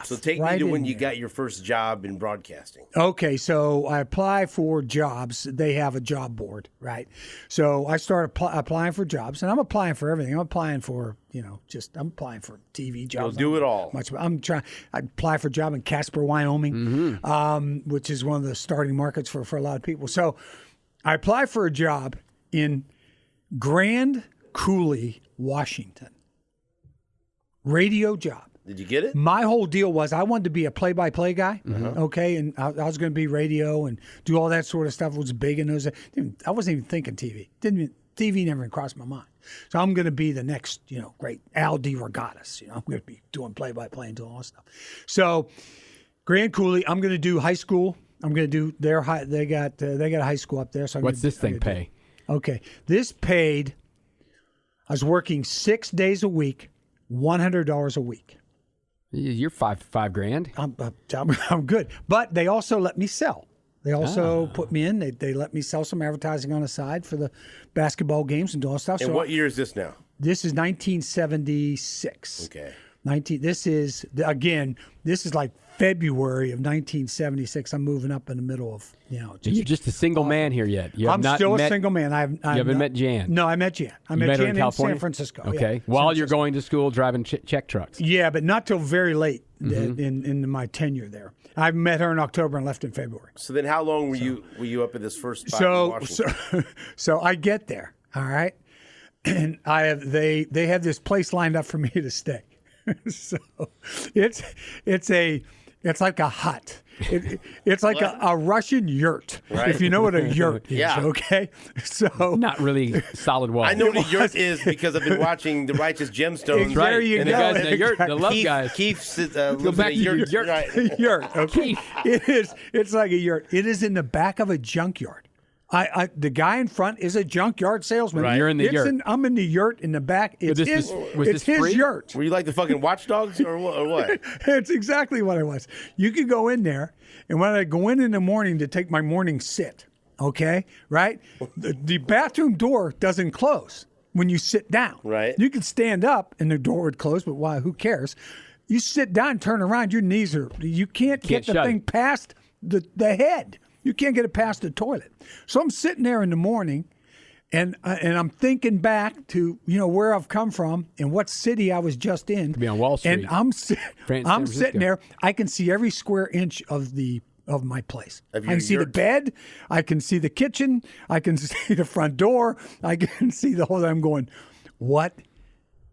So take me to when you got your first job in broadcasting.
Okay, so I apply for jobs. They have a job board, right? So I started applying for jobs, and I'm applying for everything. I'm applying for, I'm applying for TV jobs.
You'll do it all.
I apply for a job in Casper, Wyoming, which is one of the starting markets for a lot of people. So I applied for a job in Grand Coulee, Washington. Radio job.
Did you get it?
My whole deal was I wanted to be a play-by-play guy, okay, and I was going to be radio and do all that sort of stuff. It was big in those. I wasn't even thinking TV. TV never even crossed my mind. So I'm going to be the next, great Al DeRogatis. I'm going to be doing play-by-play and doing all that stuff. So Grand Coulee, I'm going to do high school. I'm going to do their high. They got a high school up there. So
what's this thing pay?
Okay, this paid. I was working 6 days a week. $100 a week.
You're $5,000.
I'm good, but they also let me sell. They also put me in. They let me sell some advertising on the side for the basketball games and all stuff.
And what year is this now?
This is 1976.
Okay.
This is like February of 1976. I'm moving up in the middle of,
You're just a single man here yet.
I'm still a single man.
You haven't met Jan?
No, I met Jan. I met Jan in San Francisco.
Okay.
Yeah,
While you're going to school driving check trucks.
Yeah, but not till very late in my tenure there. I met her in October and left in February.
So then how long were you up at this first spot in Washington?
So I get there, all right? And they have this place lined up for me to stay. So it's like a hut. It's like a Russian yurt,
right.
If you know what a yurt is.
Yeah.
Okay, so
not really solid walls.
I know what a yurt is because I've been watching The Righteous Gemstones.
There you
and
go.
The guys in the yurt, the love guys.
Keith
Go back to your yurt.
Right.
Yurt. Okay, it's like a yurt. It is in the back of a junkyard. The guy in front is a junkyard salesman.
Right. You're in the yurt.
I'm in the yurt in the back. It's his yurt.
Were you like the fucking watchdogs or what?
It's exactly what I was. You could go in there, and when I go in the morning to take my morning sit, okay, right? The bathroom door doesn't close when you sit down.
Right.
You could stand up, and the door would close, but why? Who cares? You sit down, turn around, your knees you can't get the thing past the head. You can't get it past the toilet. So I'm sitting there in the morning, and I'm thinking back to where I've come from and what city I was just in.
Could be on Wall Street.
And I'm sitting there. I can see every square inch of my place. I can see the bed. I can see the kitchen. I can see the front door. I can see the whole. I'm going, what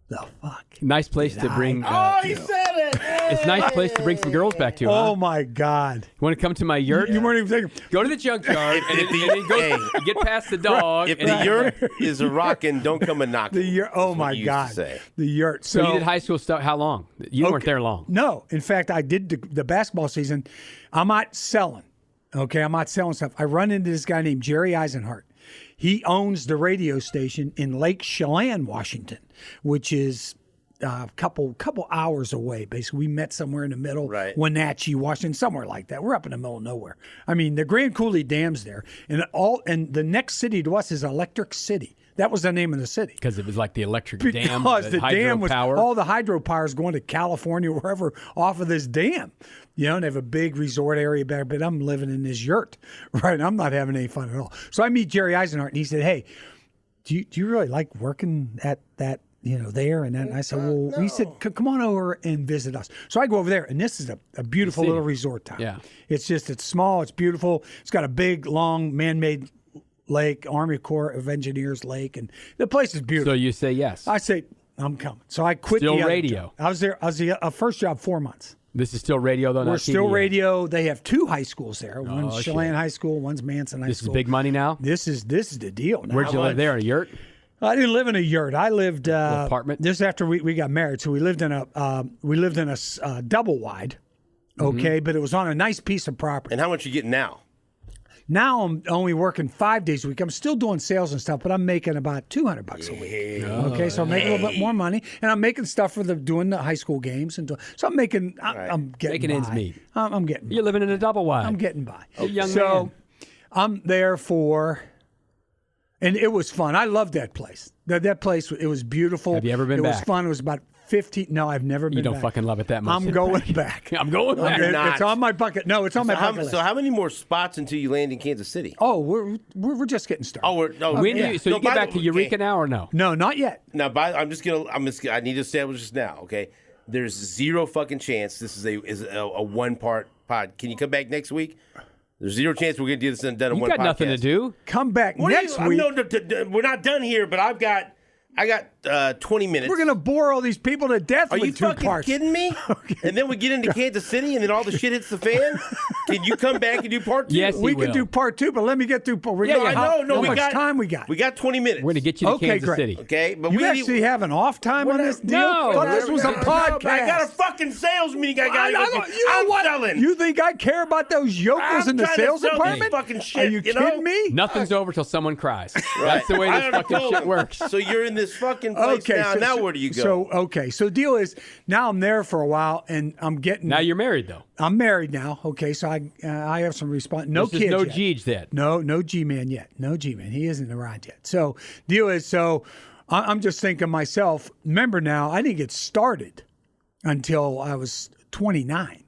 the fuck?
Nice place to bring.
He said it.
It's a nice place to bring some girls back to.
Oh
Huh?
my God!
You want to come to my yurt?
You weren't even thinking.
Go to the junkyard and then go get past the dog.
If the yurt is a rockin', don't come and knock.
The yurt. Oh my God! The yurt.
So you did high school stuff. How long? You weren't there long.
No, in fact, I did the basketball season. I'm out selling. Okay, I'm out selling stuff. I run into this guy named Jerry Eisenhart. He owns the radio station in Lake Chelan, Washington, which is a couple hours away. Basically, we met somewhere in the middle,
right.
Wenatchee, Washington, somewhere like that. We're up in the middle of nowhere. I mean, the Grand Coulee Dam's there, and the next city to us is Electric City. That was the name of the city.
Because it was like the electric dam.
Because the dam was
power.
all the hydropower is going to California, wherever, off of this dam. You know, and they have a big resort area back, but I'm living in this yurt, right? I'm not having any fun at all. So I meet Jerry Eisenhart, and he said, "Hey, do you really like working at that, there?" And then I said, "Well," no. He said, "Come on over and visit us." So I go over there, and this is a beautiful little resort town.
Yeah.
It's small, it's beautiful. It's got a big, long, man-made lake, Army Corps of Engineers lake, and the place is beautiful.
So you say yes.
I say, I'm coming. So I quit
still
the other
radio.
job. I was there. I was the first job 4 months.
This is still radio, though.
We're
not
still
TV.
radio. They have 2 high schools there. One's
shit.
Chelan High School. One's Manson High
This
School.
is big money now.
This is the deal. Now.
Where'd you live there? A yurt?
I didn't live in a yurt. I lived
apartment.
Just after we got married. So we lived in a double wide. Okay, but it was on a nice piece of property.
And how much you getting now?
Now I'm only working 5 days a week. I'm still doing sales and stuff, but I'm making about $200 a week. Okay, so I'm making a little bit more money, and I'm making stuff for doing the high school games, so I'm making. I'm getting
making
by.
ends meet.
I'm getting.
You're living in a double wide.
I'm getting by.
A young
so
man.
I'm there and it was fun. I loved that place. That place, it was beautiful.
Have you ever been
It
back?
was fun. It was about 15. No, I've never been
You don't
back.
fucking love it that much.
I'm going back.
I'm going back.
You're not.
It's on my bucket. No, it's on my bucket list.
So how many more spots until you land in Kansas City?
Oh, we're just getting started.
When do you, so you get back to Eureka now or no?
No, not yet.
Now, I need to establish this now, okay? There's zero fucking chance this is a one-part pod. Can you come back next week? There's zero chance we're going to do this done in
You
one podcast.
got nothing to do.
Come back next week.
No, we're not done here, but I got 20 minutes.
We're going to bore all these people to death
Are
with
you
2
fucking
parts.
kidding me? Okay. And then we get into Kansas City, and then all the shit hits the fan. Can you come back and do part 2?
Yes,
we
will.
can do part 2, but let me get through.
I know.
How
we
much
got
time we got?
We got 20 minutes.
We're going to get you to
Okay,
Kansas
great.
City.
Okay, but
You
we
actually have an off time on this deal?
No.
I thought this was a podcast.
I got a fucking sales meeting.
You know what?
Selling.
You think I care about those yokels
I'm
in the
trying to
sales
sell this
department?
fucking shit,
Are you
you know?
kidding me?
Nothing's over till someone cries. That's the way this fucking shit works.
So you're in this fucking place now. Now where do you go?
So the deal is now I'm there for a while and I'm getting.
Now you're married though.
I'm married now. Okay, so I have some response. No
There's
kids.
no
yet.
Jeej yet.
No G-man yet. No G-man. He isn't around yet. So deal is I'm just thinking myself. Remember now, I didn't get started until I was 29.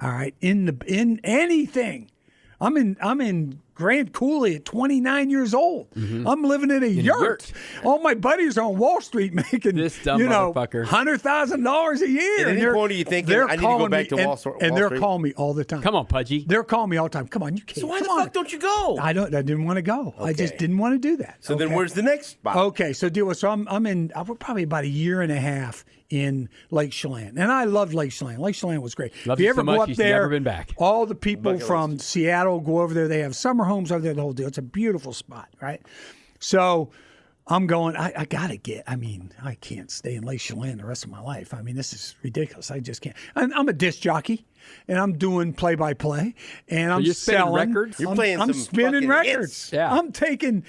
All right, in anything, I'm in Grand Coulee at 29 years old.
Mm-hmm.
I'm living in a yurt. All my buddies are on Wall Street making
This dumb motherfucker.
$100,000 a year.
At any point are you thinking, I need to go back to Wall Street?
And they're calling me all the time.
Come on, Pudgy.
They're calling me all the time. Come on, you can't.
So why
Come
the
on.
fuck don't you go?
I didn't want to go. I just
Okay.
didn't want to do that.
So then where's the next spot?
Okay, so deal with we're probably about a year and a half in Lake Chelan, and I loved Lake Chelan. Lake Chelan was great.
Loved
if you
it
ever
so
go
much,
up
you've
there,
never been back.
all the people
Bucket
from Seattle go over there. They have summer homes over there. The whole deal. It's a beautiful spot, right? So I'm going. I gotta get. I mean, I can't stay in Lake Chelan the rest of my life. I mean, this is ridiculous. I just can't. I'm a disc jockey, and I'm doing play-by-play, and I'm
you're spinning
selling
records?
You're
I'm-
playing
I'm
some
spinning
fucking
records.
hits.
Yeah.
I'm taking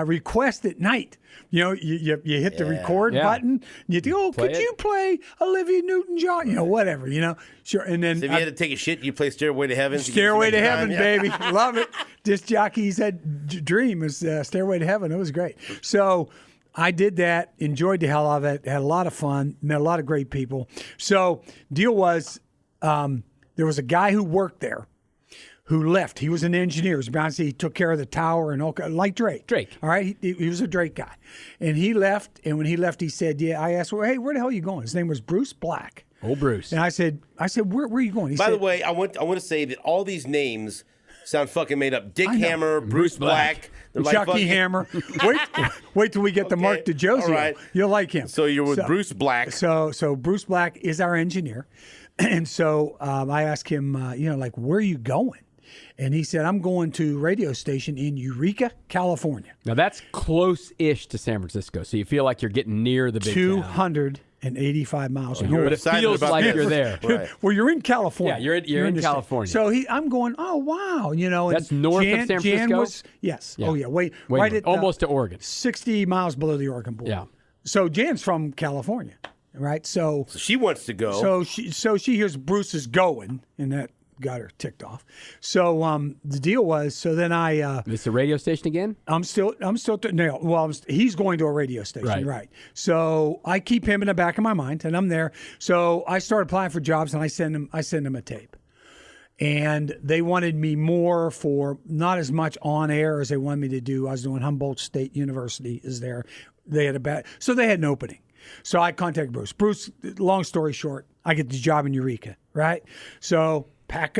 requests at night. You know, you hit the record
Yeah.
button. You go,
Play
could
it.
you play Olivia Newton-John? You know, whatever. You know, sure. And then
So if you had to take a shit, you play Stairway to Heaven.
Stairway to Heaven,
Yeah.
baby. Love it. Disc jockey's dream is Stairway to Heaven. It was great. So I did that, enjoyed the hell out of it, had a lot of fun, met a lot of great people. So deal was there was a guy who worked there who left. He was an engineer. He took care of the tower and all, like Drake.
Drake.
All right. He was a Drake guy. And he left. And when he left, he said, I asked, well, hey, where the hell are you going? His name was Bruce Black.
Oh, Bruce.
And I said, where are you going? He
By
said,
the way, I want to say that all these names sound fucking made up. Dick Hammer, Bruce Black. They're like
Chucky
fucking-
Hammer. Wait till we get to Mark DeJosia.
all right.
You'll like him.
So you're with Bruce Black.
So Bruce Black is our engineer, and so I asked him, like, where are you going? And he said, I'm going to a radio station in Eureka, California.
Now that's close-ish to San Francisco, so you feel like you're getting near the big town.
285 miles.
You're
But it
excited
feels
about
like
this.
you're there.
Right.
Well, you're in California.
Yeah, you're in
the state.
California.
So I'm going, oh, wow. And
That's north of
Jan,
San
Jan
Francisco?
was, yes.
Yeah.
Oh, yeah. Right
north,
at
almost to Oregon.
60 miles below the Oregon border.
Yeah.
So Jan's from California, right? So
She wants to go.
so she hears Bruce is going, and that got her ticked off. So the deal was, so then
This a radio station again?
he's going to a radio station, right? So I keep him in the back of my mind, and I'm there. So I start applying for jobs, and I send him a tape. And they wanted me more for not as much on air as they wanted me to do. I was doing Humboldt State University is there. They had they had an opening. So I contacted Bruce. Bruce, long story short, I get the job in Eureka, right? So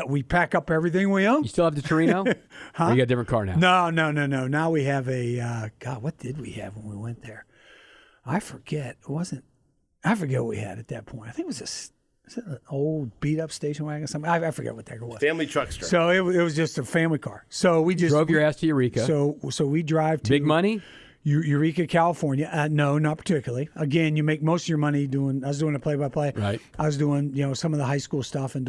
we pack up everything we own.
You still have the Torino? Or you got a different car now?
No. Now we have a what did we have when we went there? I forget. I forget what we had at that point. I think it was an old beat up station wagon or something. I forget what that was.
Family truckster.
So it was just a family car. So we just
Drove your ass to Eureka.
So we drive to
Big money?
Eureka, California. No, not particularly. Again, you make most of your money I was doing a play-by-play.
Right.
I was doing, some of the high school stuff and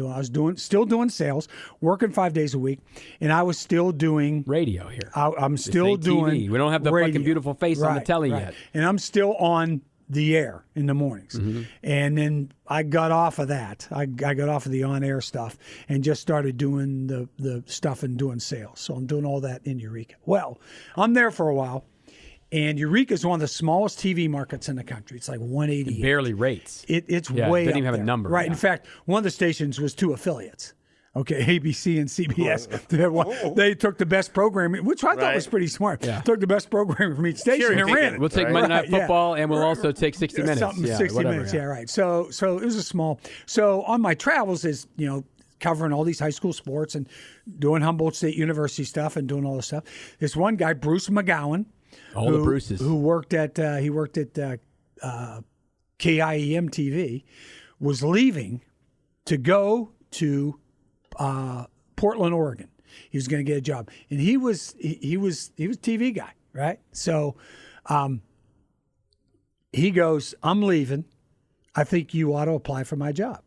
still doing sales, working 5 days a week, and I was still doing
Radio here.
I'm still
ain't TV.
doing.
We don't have the
radio.
fucking beautiful face on the telly yet.
And I'm still on the air in the mornings.
Mm-hmm.
And then I got off of that. I got off of the on-air stuff and just started doing the stuff and doing sales. So I'm doing all that in Eureka. Well, I'm there for a while. And Eureka is one of the smallest TV markets in the country. It's like 180.
Barely rates.
It's
Yeah,
way
didn't
up
even have a
there.
number,
Right.
yeah.
In fact, one of the stations was 2 affiliates. Okay, ABC and CBS. They took the best programming, which I thought was pretty smart.
Yeah.
Took the best programming from each station
Sure,
and ran it.
We'll take
Right.
Monday Night
Right, yeah.
Football, and we'll also take 60 Minutes.
Something
Yeah,
60
whatever,
minutes,
yeah.
yeah, right. So it was a small. So on my travels is covering all these high school sports and doing Humboldt State University stuff and doing all this stuff. This one guy, Bruce McGowan,
All the Bruces.
who worked at KIEM TV, was leaving to go to Portland, Oregon. He was going to get a job, and he was a TV guy, right? So he goes, "I'm leaving. I think you ought to apply for my job."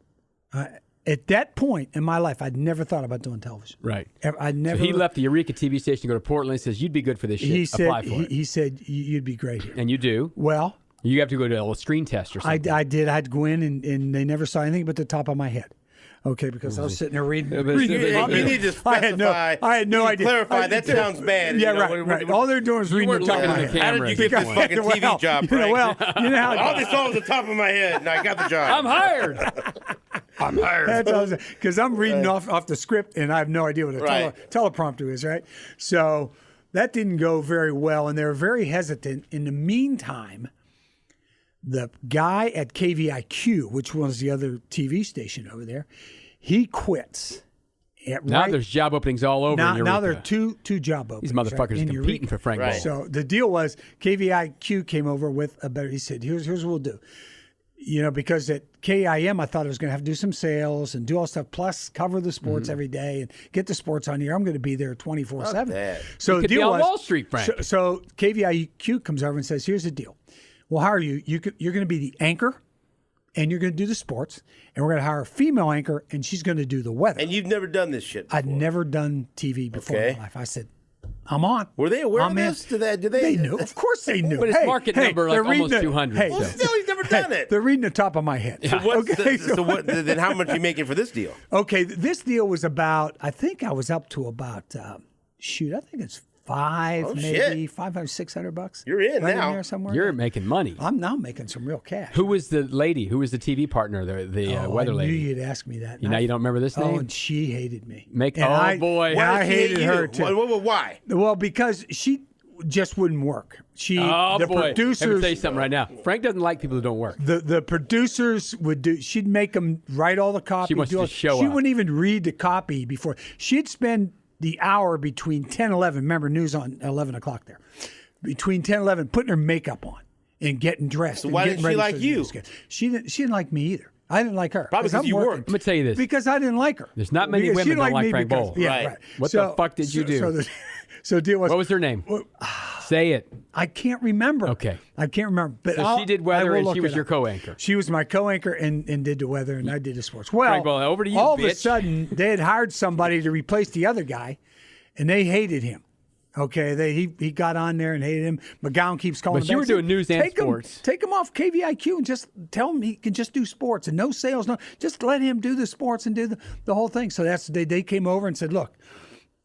At that point in my life, I'd never thought about doing television.
Right.
I'd never.
So he left the Eureka TV station to go to Portland and says, you'd be good for this shit.
He
Apply
said
for it.
he said you'd be great here.
And you do.
Well,
You have to go to a screen test or something.
I did. I had to go in, and they never saw anything but the top of my head. Okay, because I was sitting there reading.
but
reading
it's-
copy.
You need to specify.
I had no
you
idea.
Clarify. That sounds bad.
Yeah,
You know,
right,
what-
right. All they're doing is reading the
weren't
top of
looking
my
at the
head.
How
camera.
did you get this fucking TV job, Frank?
You know how
All they saw was the top of my head, and I got the job.
I'm hired.
I'm hired.
Because I'm reading off the script, and I have no idea what a
Right.
teleprompter is, right? So that didn't go very well, and they were very hesitant. In the meantime, the guy at KVIQ, which was the other TV station over there, he quits.
Now there's job openings all over in Eureka.
Now there are two job openings.
These motherfuckers
right, in
competing
Eureka.
for Frank
Right.
Bowl.
So the deal was KVIQ came over with a better. He said, "Here's what we'll do." Because at KIM, I thought I was going to have to do some sales and do all stuff, plus cover the sports every day and get the sports on here. I'm going to be there 24/7.
bad.
So
You
the
could be
deal
on
was,
Wall Street, Frank.
So KVIQ comes over and says, "Here's the deal. We'll hire you. You're going to be the anchor, and you're going to do the sports, and we're going to hire a female anchor, and she's going to do the weather."
And you've never done this shit before.
I'd never done TV before in
Okay.
my life. I said, "I'm on."
Were they aware
I'm
of
in.
this? Did they?
They knew. Of course they knew.
But it's market number, like,
they're reading
almost 200,
Hey,
so.
Well, still, he's never done it.
They're reading the top of my head.
So what's
Okay,
so what? Then how much are you making for this deal?
Okay, this deal was about. I think I was up to about. I think it's maybe
shit.
$500, $600.
You're in
right
now.
In there somewhere.
You're making money.
I'm now making some real cash.
Who was the lady? Who was the TV partner? The weather
I
lady.
knew you'd ask me that.
Now you don't remember this
Oh,
name?
and she hated me.
Boy.
And
Why
I
does he hate
hated
you?
her too.
Why?
Well, because she just wouldn't work.
Oh,
the
boy. Let me
producers.
tell you something right now. Frank doesn't like people who don't work.
The producers would do. She'd make them write all the copy.
She wants to show
She
up.
wouldn't even read the copy before. She'd spend the hour between 10 and 11. Remember, news on 11 o'clock there. Between 10 and 11, putting her makeup on and getting dressed.
So
and
why
getting
didn't she
ready
like
for the
you?
newscast. She didn't like me either. I didn't like her.
Probably because you
working.
worked.
I'm gonna tell you this.
Because I didn't like her.
There's not many
Because she
women
didn't
don't like
me
Frank
because-
Bowl.
Yeah,
Right.
right.
What the fuck did you do?
So the deal was.
What was her name? Say it.
I can't remember.
Okay.
I can't remember. But
So she did
I
weather
will
and
look
she was
it
your
up.
co-anchor.
She was my co-anchor and did the weather, and I did the sports. Well,
Frank Bowl, over to you,
all of a
bitch.
sudden, they had hired somebody to replace the other guy, and they hated him. Okay, he got on there and hated him. McGowan keeps calling
But
him
you
back.
were doing news and sports.
Take him off KVIQ and just tell him he can just do sports and no sales. No, just let him do the sports and do the whole thing. So that's they came over and said, look,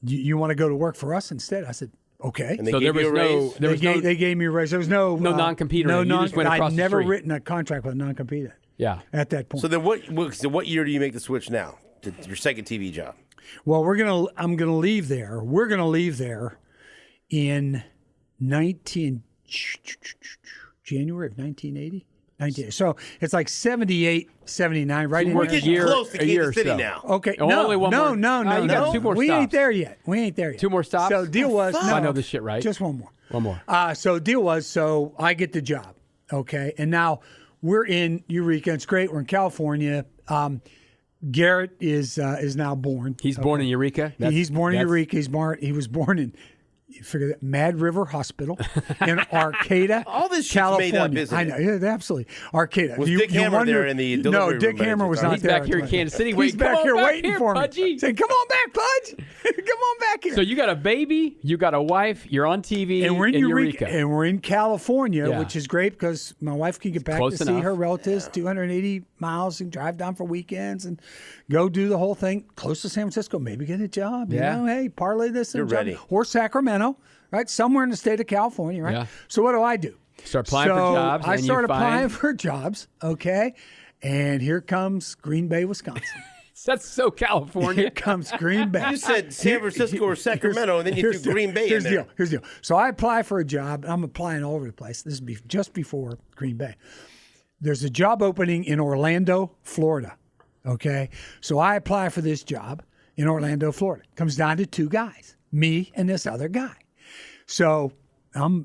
you want to go to work for us instead? I said, okay.
And they
So
gave
there
you a
was
raise?
They gave me a raise. There was no
non-compete or
No,
anything. You just went across
I'd
the
never
street.
written a contract with a non-compete
Yeah.
at that point.
So then what year do you make the switch now to your second TV job?
Well, I'm gonna leave there. We're gonna leave there in January of 1980. So it's like 78, 79, right in
We're
there.
getting close to
a year
Kansas City
or so.
now.
Okay,
Oh, only one more.
no.
you got 2 more
we ain't
stops.
there yet. We ain't there yet.
2 more stops?
So deal was
If I know this shit right.
Just one more.
One more.
So deal was, so I get the job, okay, and now we're in Eureka. It's great. We're in California. Garrett is now born.
He's born in Eureka?
He's born in Eureka. He was born in, you figure that, Mad River Hospital in Arcata,
All this shit's
California.
made up, isn't
I
it?
know, yeah, absolutely. Arcata.
Was Dick Hammer there in the delivery
No,
room
Dick
by
Hammer
any
was
chance?
not
He's
there.
back here in Kansas City
He's
waiting.
back
Come on
here
back
waiting
here,
for me.
Pudgy.
Saying, "Come on back, Pudge. Come on back here."
So you got a baby, you got a wife, you're on TV
and we're in
Eureka.
and we're in California,
Yeah.
which is great because my wife can get back
Close
to see
enough.
her relatives, 280 miles, and drive down for weekends and go do the whole thing close to San Francisco. Maybe get a job.
Yeah.
You know, hey, parlay this
You're
in a job.
ready.
Or Sacramento, right? Somewhere in the state of California, right?
Yeah.
So what do?
Start applying for jobs,
I
and you
start applying
find-
for jobs. Okay, and here comes Green Bay, Wisconsin.
That's so California.
Here comes Green Bay.
You said San Francisco or Sacramento, and then you threw Green Bay in
here's
there.
the deal. Here's the deal. So I apply for a job. I'm applying all over the place. This is just before Green Bay. There's a job opening in Orlando, Florida. Okay, so I apply for this job in Orlando, Florida. Comes down to 2 guys, me and this other guy. So I'm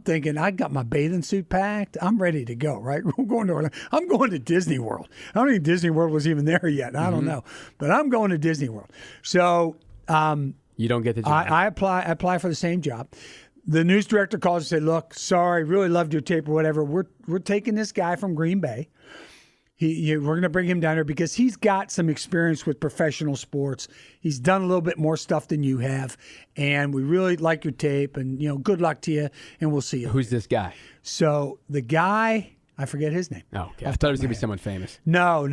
thinking I got my bathing suit packed. I'm ready to go. Right, we're going to Orlando. I'm going to Disney World. I don't think Disney World was even there yet. I don't know, but I'm going to Disney World. So
You don't get the job.
I apply for the same job. The news director calls and said, "Look, sorry, really loved your tape or whatever. We're taking this guy from Green Bay. We're going to bring him down here because he's got some experience with professional sports. He's done a little bit more stuff than you have, and we really like your tape. And good luck to you, and we'll see you."
Who's this guy?
So the guy, I forget his name.
Oh, okay. I thought it was going to be someone famous.
No.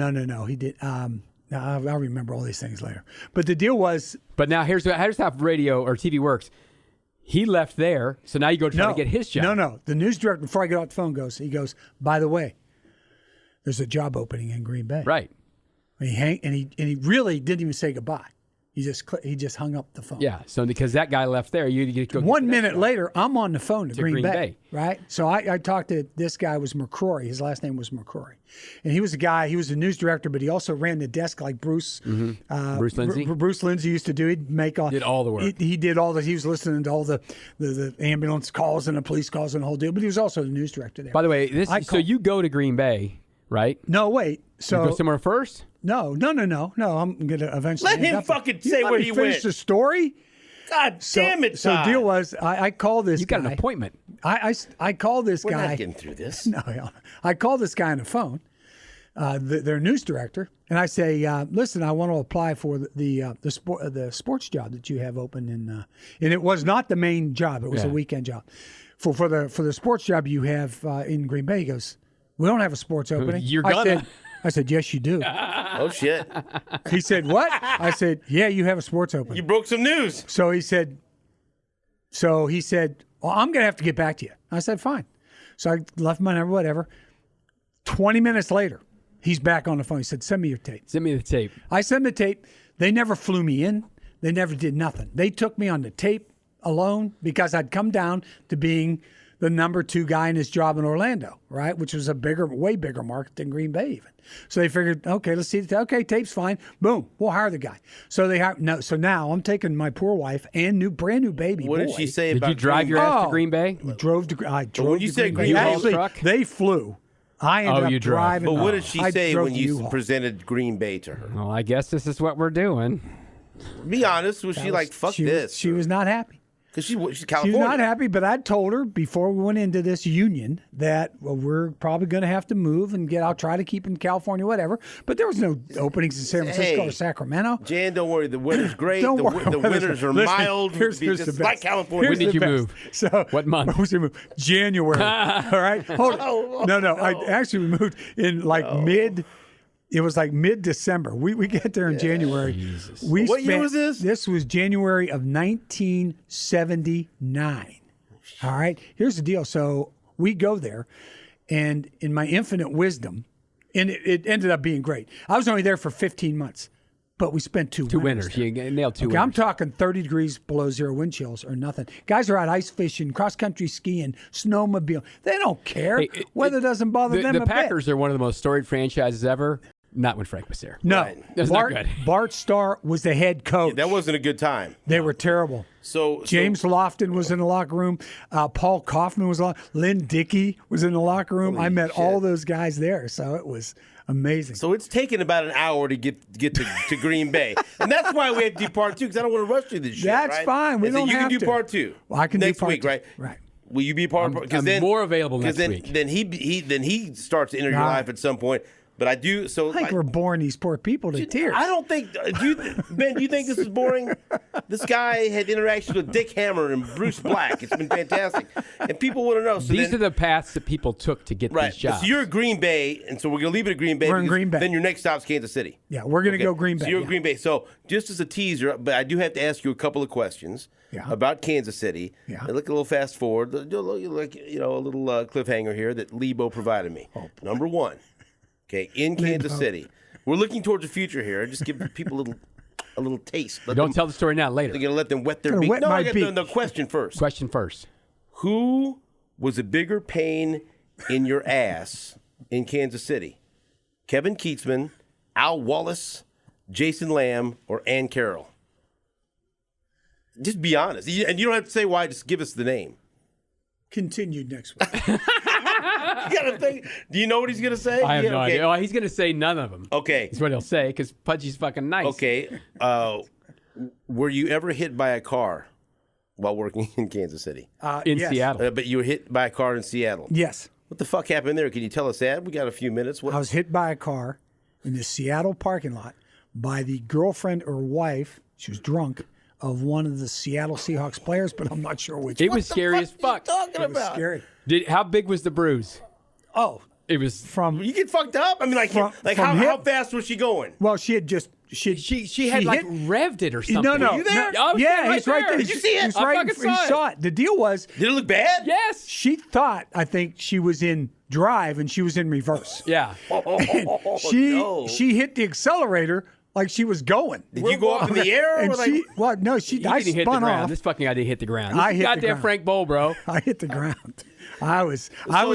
He did. I'll remember all these things later. But the deal was,
But now here's how radio or TV works. He left there, so now you go try to get his job.
No. The news director, before I get off the phone, he goes, "By the way, there's a job opening in Green Bay."
Right.
And he really didn't even say goodbye. He just hung up the phone.
Yeah. So because that guy left there, you get to go.
1 minute later, I'm on the phone to Green
Green
Bay,
Bay.
right? So I talked to this guy, was McCrory. His last name was McCrory. And he was he was the news director, but he also ran the desk like Bruce.
Bruce Lindsay?
Bruce Lindsay used to do. He'd make all.
Did all the work.
He did all the. He was listening to all the ambulance calls and the police calls and the whole deal. But he was also the news director there.
By the way, so you go to Green Bay, right?
No, wait. So
You go somewhere first?
No. I'm gonna eventually.
Let
end
him
up-
fucking
You
say
let
where
me
he
finish
went.
the story.
God damn it,
So
Todd.
deal was, I call this
You
guy.
got an appointment.
I call this
We're
guy.
not getting through this.
No, I call this guy on the phone, their news director, and I say, "Listen, I want to apply for the sports job that you have open in." And it was not the main job; it was a
Yeah.
weekend job. For the sports job you have in Green Bay, he goes, "We don't have a sports opening."
You're
I
gonna.
said, "Yes, you do."
Oh, shit.
He said, "What?" I said, "Yeah, you have a sports opening."
You broke some news.
So he said, "Well, I'm going to have to get back to you." I said, "Fine." So I left my number, whatever. 20 minutes later, he's back on the phone. He said, "Send me your tape."
Send me the tape.
I sent the tape. They never flew me in. They never did nothing. They took me on the tape alone because I'd come down to being the number 2 guy in his job in Orlando, right? Which was a way bigger market than Green Bay even. So they figured, okay, let's see the tape. Okay, tape's fine. Boom, we'll hire the guy. So they have no. So now I'm taking my poor wife and brand new baby
What
boy.
did she say
Did
about
you drive your ass to Green Bay?
I drove to
when you
to
said
Green Bay.
Green Bay-
Actually,
truck?
they flew. I ended up
you drove.
driving.
But what did she
I
say
drove
when
to
you
U-Haul.
presented Green Bay to her?
Well, I guess this is what we're doing.
Be honest. Was she
That
like,
was-
fuck
she
this?
Was, she was not happy.
Because she's
She was
California.
not happy, but I told her before we went into this union that we're probably going to have to move and I'll try to keep in California, whatever. But there was no openings in San Francisco or Sacramento.
Jan, don't worry. The weather's great.
Don't
the
worry.
the winters are
Listen,
mild.
Here's
It's
the
like
best.
California.
When did you
the
move?
best. So
What month?
when was we moved? January. All right. Hold on. No. We moved in It was like mid-December. We get there in January.
Jesus.
What year was this?
This was January of 1979. All right. Here's the deal. So we go there, and in my infinite wisdom, and it ended up being great. I was only there for 15 months, but we spent two
Winners.
there.
You nailed 2
Okay,
winners.
I'm talking 30 degrees below zero wind chills or nothing. Guys are out ice fishing, cross-country skiing, snowmobile. They don't care.
Hey,
Weather doesn't bother them
The
a
Packers
bit.
are one of the most storied franchises ever. Not when Frank was there.
No.
Right.
That's not good.
Bart Starr was the head coach.
That wasn't a good time.
They were terrible.
So
James Lofton was in the locker room. Paul Kaufman was on. Lynn Dickey was in the locker room. I met all those guys there, so it was amazing.
So it's taken about an hour to get to Green Bay, and that's why we have to do part 2 because I don't want to rush through this shit.
That's
right?
fine. We
And so
don't
you
have
can do
to.
part 2.
Well, I can do
next
part
week,
2.
right?
Right.
Will you be part?
I'm more available next
then,
week.
Then he starts to enter your
Nah.
life at some point. But I do so.
I think we're boring these poor people to tears.
I don't think. Ben, do you think this is boring? This guy had interactions with Dick Hammer and Bruce Black. It's been fantastic, and people want to know. So
These are the paths that people took to get
right.
these jobs.
So you're at Green Bay, and so we're going to leave it at Green Bay.
We're in
because
Green Bay.
Then your next stop's Kansas City.
Yeah, we're going to go Green Bay.
So you're
yeah.
at Green Bay. So just as a teaser, but I do have to ask you a couple of questions about Kansas City.
Yeah.
And look a little fast forward, like a little cliffhanger here that Lebo provided me. Number 1. Okay, in Kansas City, we're looking towards the future here. Just give people a little taste.
Don't tell the story now. Later.
They're gonna let them wet their
Gonna
beak.
wet
No,
my
I got
beak.
the question first.
Question first.
Who was a bigger pain in your ass in Kansas City? Kevin Keatsman, Al Wallace, Jason Lamb, or Ann Carroll? Just be honest, and you don't have to say why. Just give us the name.
Continued next week.
You gotta think. Do you know what he's gonna say?
I have
Yeah,
no
okay.
idea. Oh, he's going to say none of them.
Okay.
That's what he'll say because Pudgy's fucking nice.
Okay. Were you ever hit by a car while working in Kansas City?
In
Yes.
Seattle.
But you were hit by a car in Seattle.
Yes.
What the fuck happened there? Can you tell us that? We got a few minutes. What?
I was hit by a car in the Seattle parking lot by the girlfriend or wife, she was drunk, of one of the Seattle Seahawks players, but I'm not sure which.
It was scary as fuck.
talking
It was
about?
scary.
How big was the bruise?
Oh,
It was.
from
You get fucked up. I mean, like
From
how
hip-
fast was she going?
well, she had just
She had like
hit-
revved it or something.
No,
Were you there?
no.
I was
Yeah,
there,
he's right there.
Did you see it?
He's
I
right.
fucking
He
saw
saw it. The deal was,
Did it look bad?
Yes.
she thought, I think she was in drive and she was in reverse.
Yeah.
She hit the accelerator like she was going.
Did you go up in the air?
And
Or like,
she, well, no,
He
I
didn't hit the
spun
ground.
off.
This fucking guy didn't hit the ground. This
I
is
hit the
goddamn
ground.
Frank Bowl, bro.
I hit the ground. I was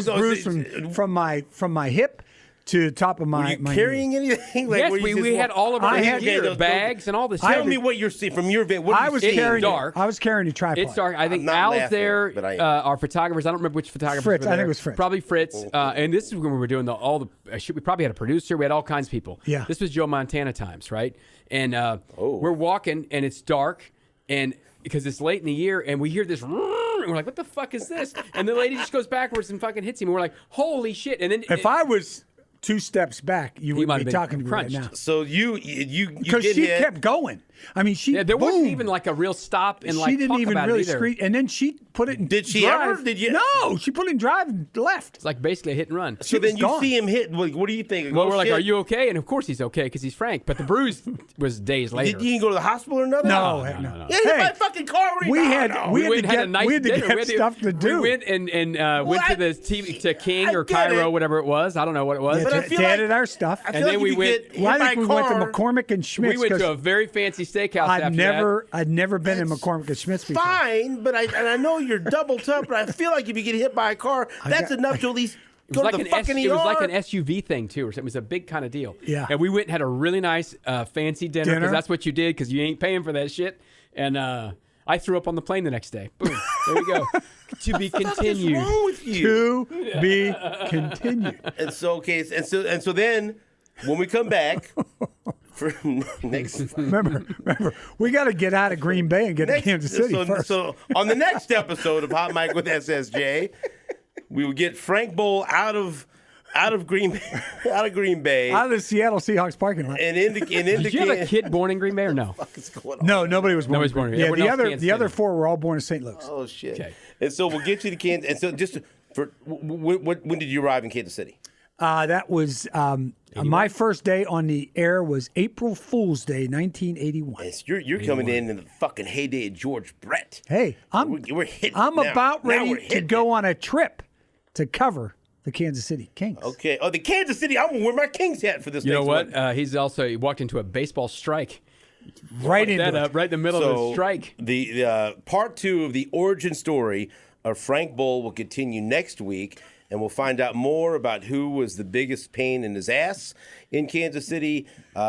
bruised from my hip to the top of
were
my
you
my
carrying
knee.
anything? Like,
Yes,
were you
we
just
had all of our
I had-
gear,
those-
bags, and all this
Tell
shit.
me what you're seeing from your van. What
I
are you
was
seeing?
carrying
dark.
I was carrying a tripod.
It's dark. I think
I'm not
Al's
laughing,
there.
but I am.
Our photographers. I don't remember which photographers.
Fritz,
were
I think
there.
it was Fritz.
Probably Fritz. And this is when we were doing all the shit. We probably had a producer. We had all kinds of people.
Yeah.
This was Joe Montana times, right? And
Oh.
we're walking, and it's dark, and because it's late in the year, and we hear this, and we're like, "What the fuck is this?" And the lady just goes backwards and fucking hits him. And we're like, "Holy shit!" And then
If I was 2 steps back, you
might
wouldn't
have
be
been
talking to me right
crunched.
now.
So you
Because
get
she
hit.
kept going. I mean, she
yeah, there wasn't
boom.
even like a real stop and like
she didn't
talk
even
about
really
it either.
scream. And then she put it in
Did she
drive.
ever? Did you-
No, she put it in drive and left.
It's like basically a hit and run.
So
was
then you
gone.
see him hit. Like, what do you think?
Well,
Oh,
we're like,
shit.
"Are you okay?" And of course he's okay because he's Frank. But the bruise was days later.
Did you go to the hospital or nothing?
No,
no,
no.
no.
Yeah, hit
Hey,
my fucking car. What are you
we
doing?
had
No.
we had
went
to
and had
get
a nice
we had to
dinner.
get stuff to do.
We went and went to
I-
the TV to King
I
or
get
Cairo,
it.
whatever it was. I don't know what it was.
But I feel
to
like
edit our stuff.
I feel
And
like
then
if
we
you
went-
get hit
Well, I
by
think
a
we went to
car,
McCormick and Schmidt's.
We went to a
'cause
very fancy steakhouse after
I'd never been in McCormick and Schmidt's before.
fine, but I know you're double tough, but I feel like if you get hit by a car, that's enough to at least
It
go
was,
to
like
the fucking ER.
it was like an SUV thing too, or something. It was a big kind of deal.
Yeah.
And we went and had a really nice fancy dinner
Dinner?
because that's what you did because you ain't paying for that shit. And I threw up on the plane the next day. Boom. There you go. To be continued.
What's wrong with you?
To be continued.
And so then when we come back for next
Remember, we got to get out of Green Bay and get to Kansas City first.
So on the next episode of Hot Mic with SSJ, we will get Frank Bowl out of Green Bay, out
Out of the Seattle Seahawks parking lot.
and into
Did you have a kid born in Green Bay or no?
What's going on?
No, nobody was born.
Nobody's born.
Yeah,
Everyone
the
else
other
Kansas
the other
City.
4 were all born in St. Louis.
Oh shit!
Okay.
And so we'll get you to Kansas. And so just for when did you arrive in Kansas City?
That was my first day on the air was April Fool's Day, 1981.
Yes, you're coming in the fucking heyday of George Brett.
Hey,
we're hitting.
I'm
now.
about
Now
ready
we're
to
hitting
go
it.
on a trip to cover the Kansas City Kings.
Okay. Oh, the Kansas City. I'm gonna wear my Kings hat for this.
You know
next
what?
one.
He walked into a baseball strike.
Right into
That
it.
up right in the middle of the strike.
The part 2 of the origin story of Frank Bowl will continue next week, and we'll find out more about who was the biggest pain in his ass in Kansas City. The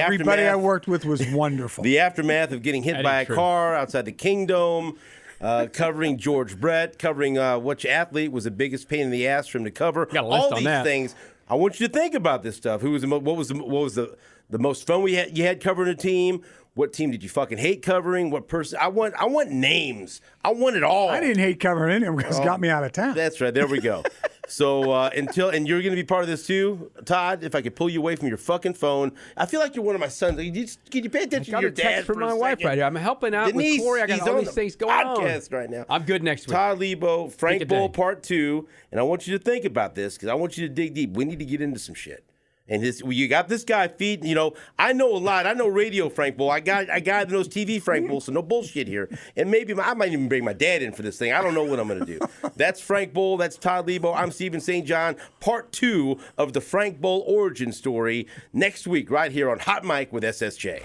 Everybody I
aftermath,
worked with was wonderful.
the aftermath of getting hit
That
by a
ain't true.
car outside the Kingdom. Covering George Brett, covering which athlete was the biggest pain in the ass for him to cover.
Got a list
All
on
these
that.
things. I want you to think about this stuff. Who was what was the most fun you had covering a team? What team did you fucking hate covering? What person? I want names. I want it all.
I didn't hate covering any of them because it got me out of town.
That's right. There we go. So and you're going to be part of this too, Todd. If I could pull you away from your fucking phone, I feel like you're one of my sons. Can you pay attention to
Got
your
a text
dad
from
for a
my wife
second?
right here. I'm helping out
Denise,
with Corey. I got
he's
all
on
these
the
things going on.
podcast right now.
I'm good next week.
Todd Lebo, Frank
Pick a
Bowl
day.
Part 2, and I want you to think about this because I want you to dig deep. We need to get into some shit. And you got this guy feeding. I know a lot. I know radio Frank Bowl. I got a guy that knows TV Frank Bowl, so no bullshit here. And maybe I might even bring my dad in for this thing. I don't know what I'm going to do. That's Frank Bowl. That's Todd Lebo. I'm Stephen St. John. Part 2 of the Frank Bowl origin story next week right here on Hot Mic with SSJ.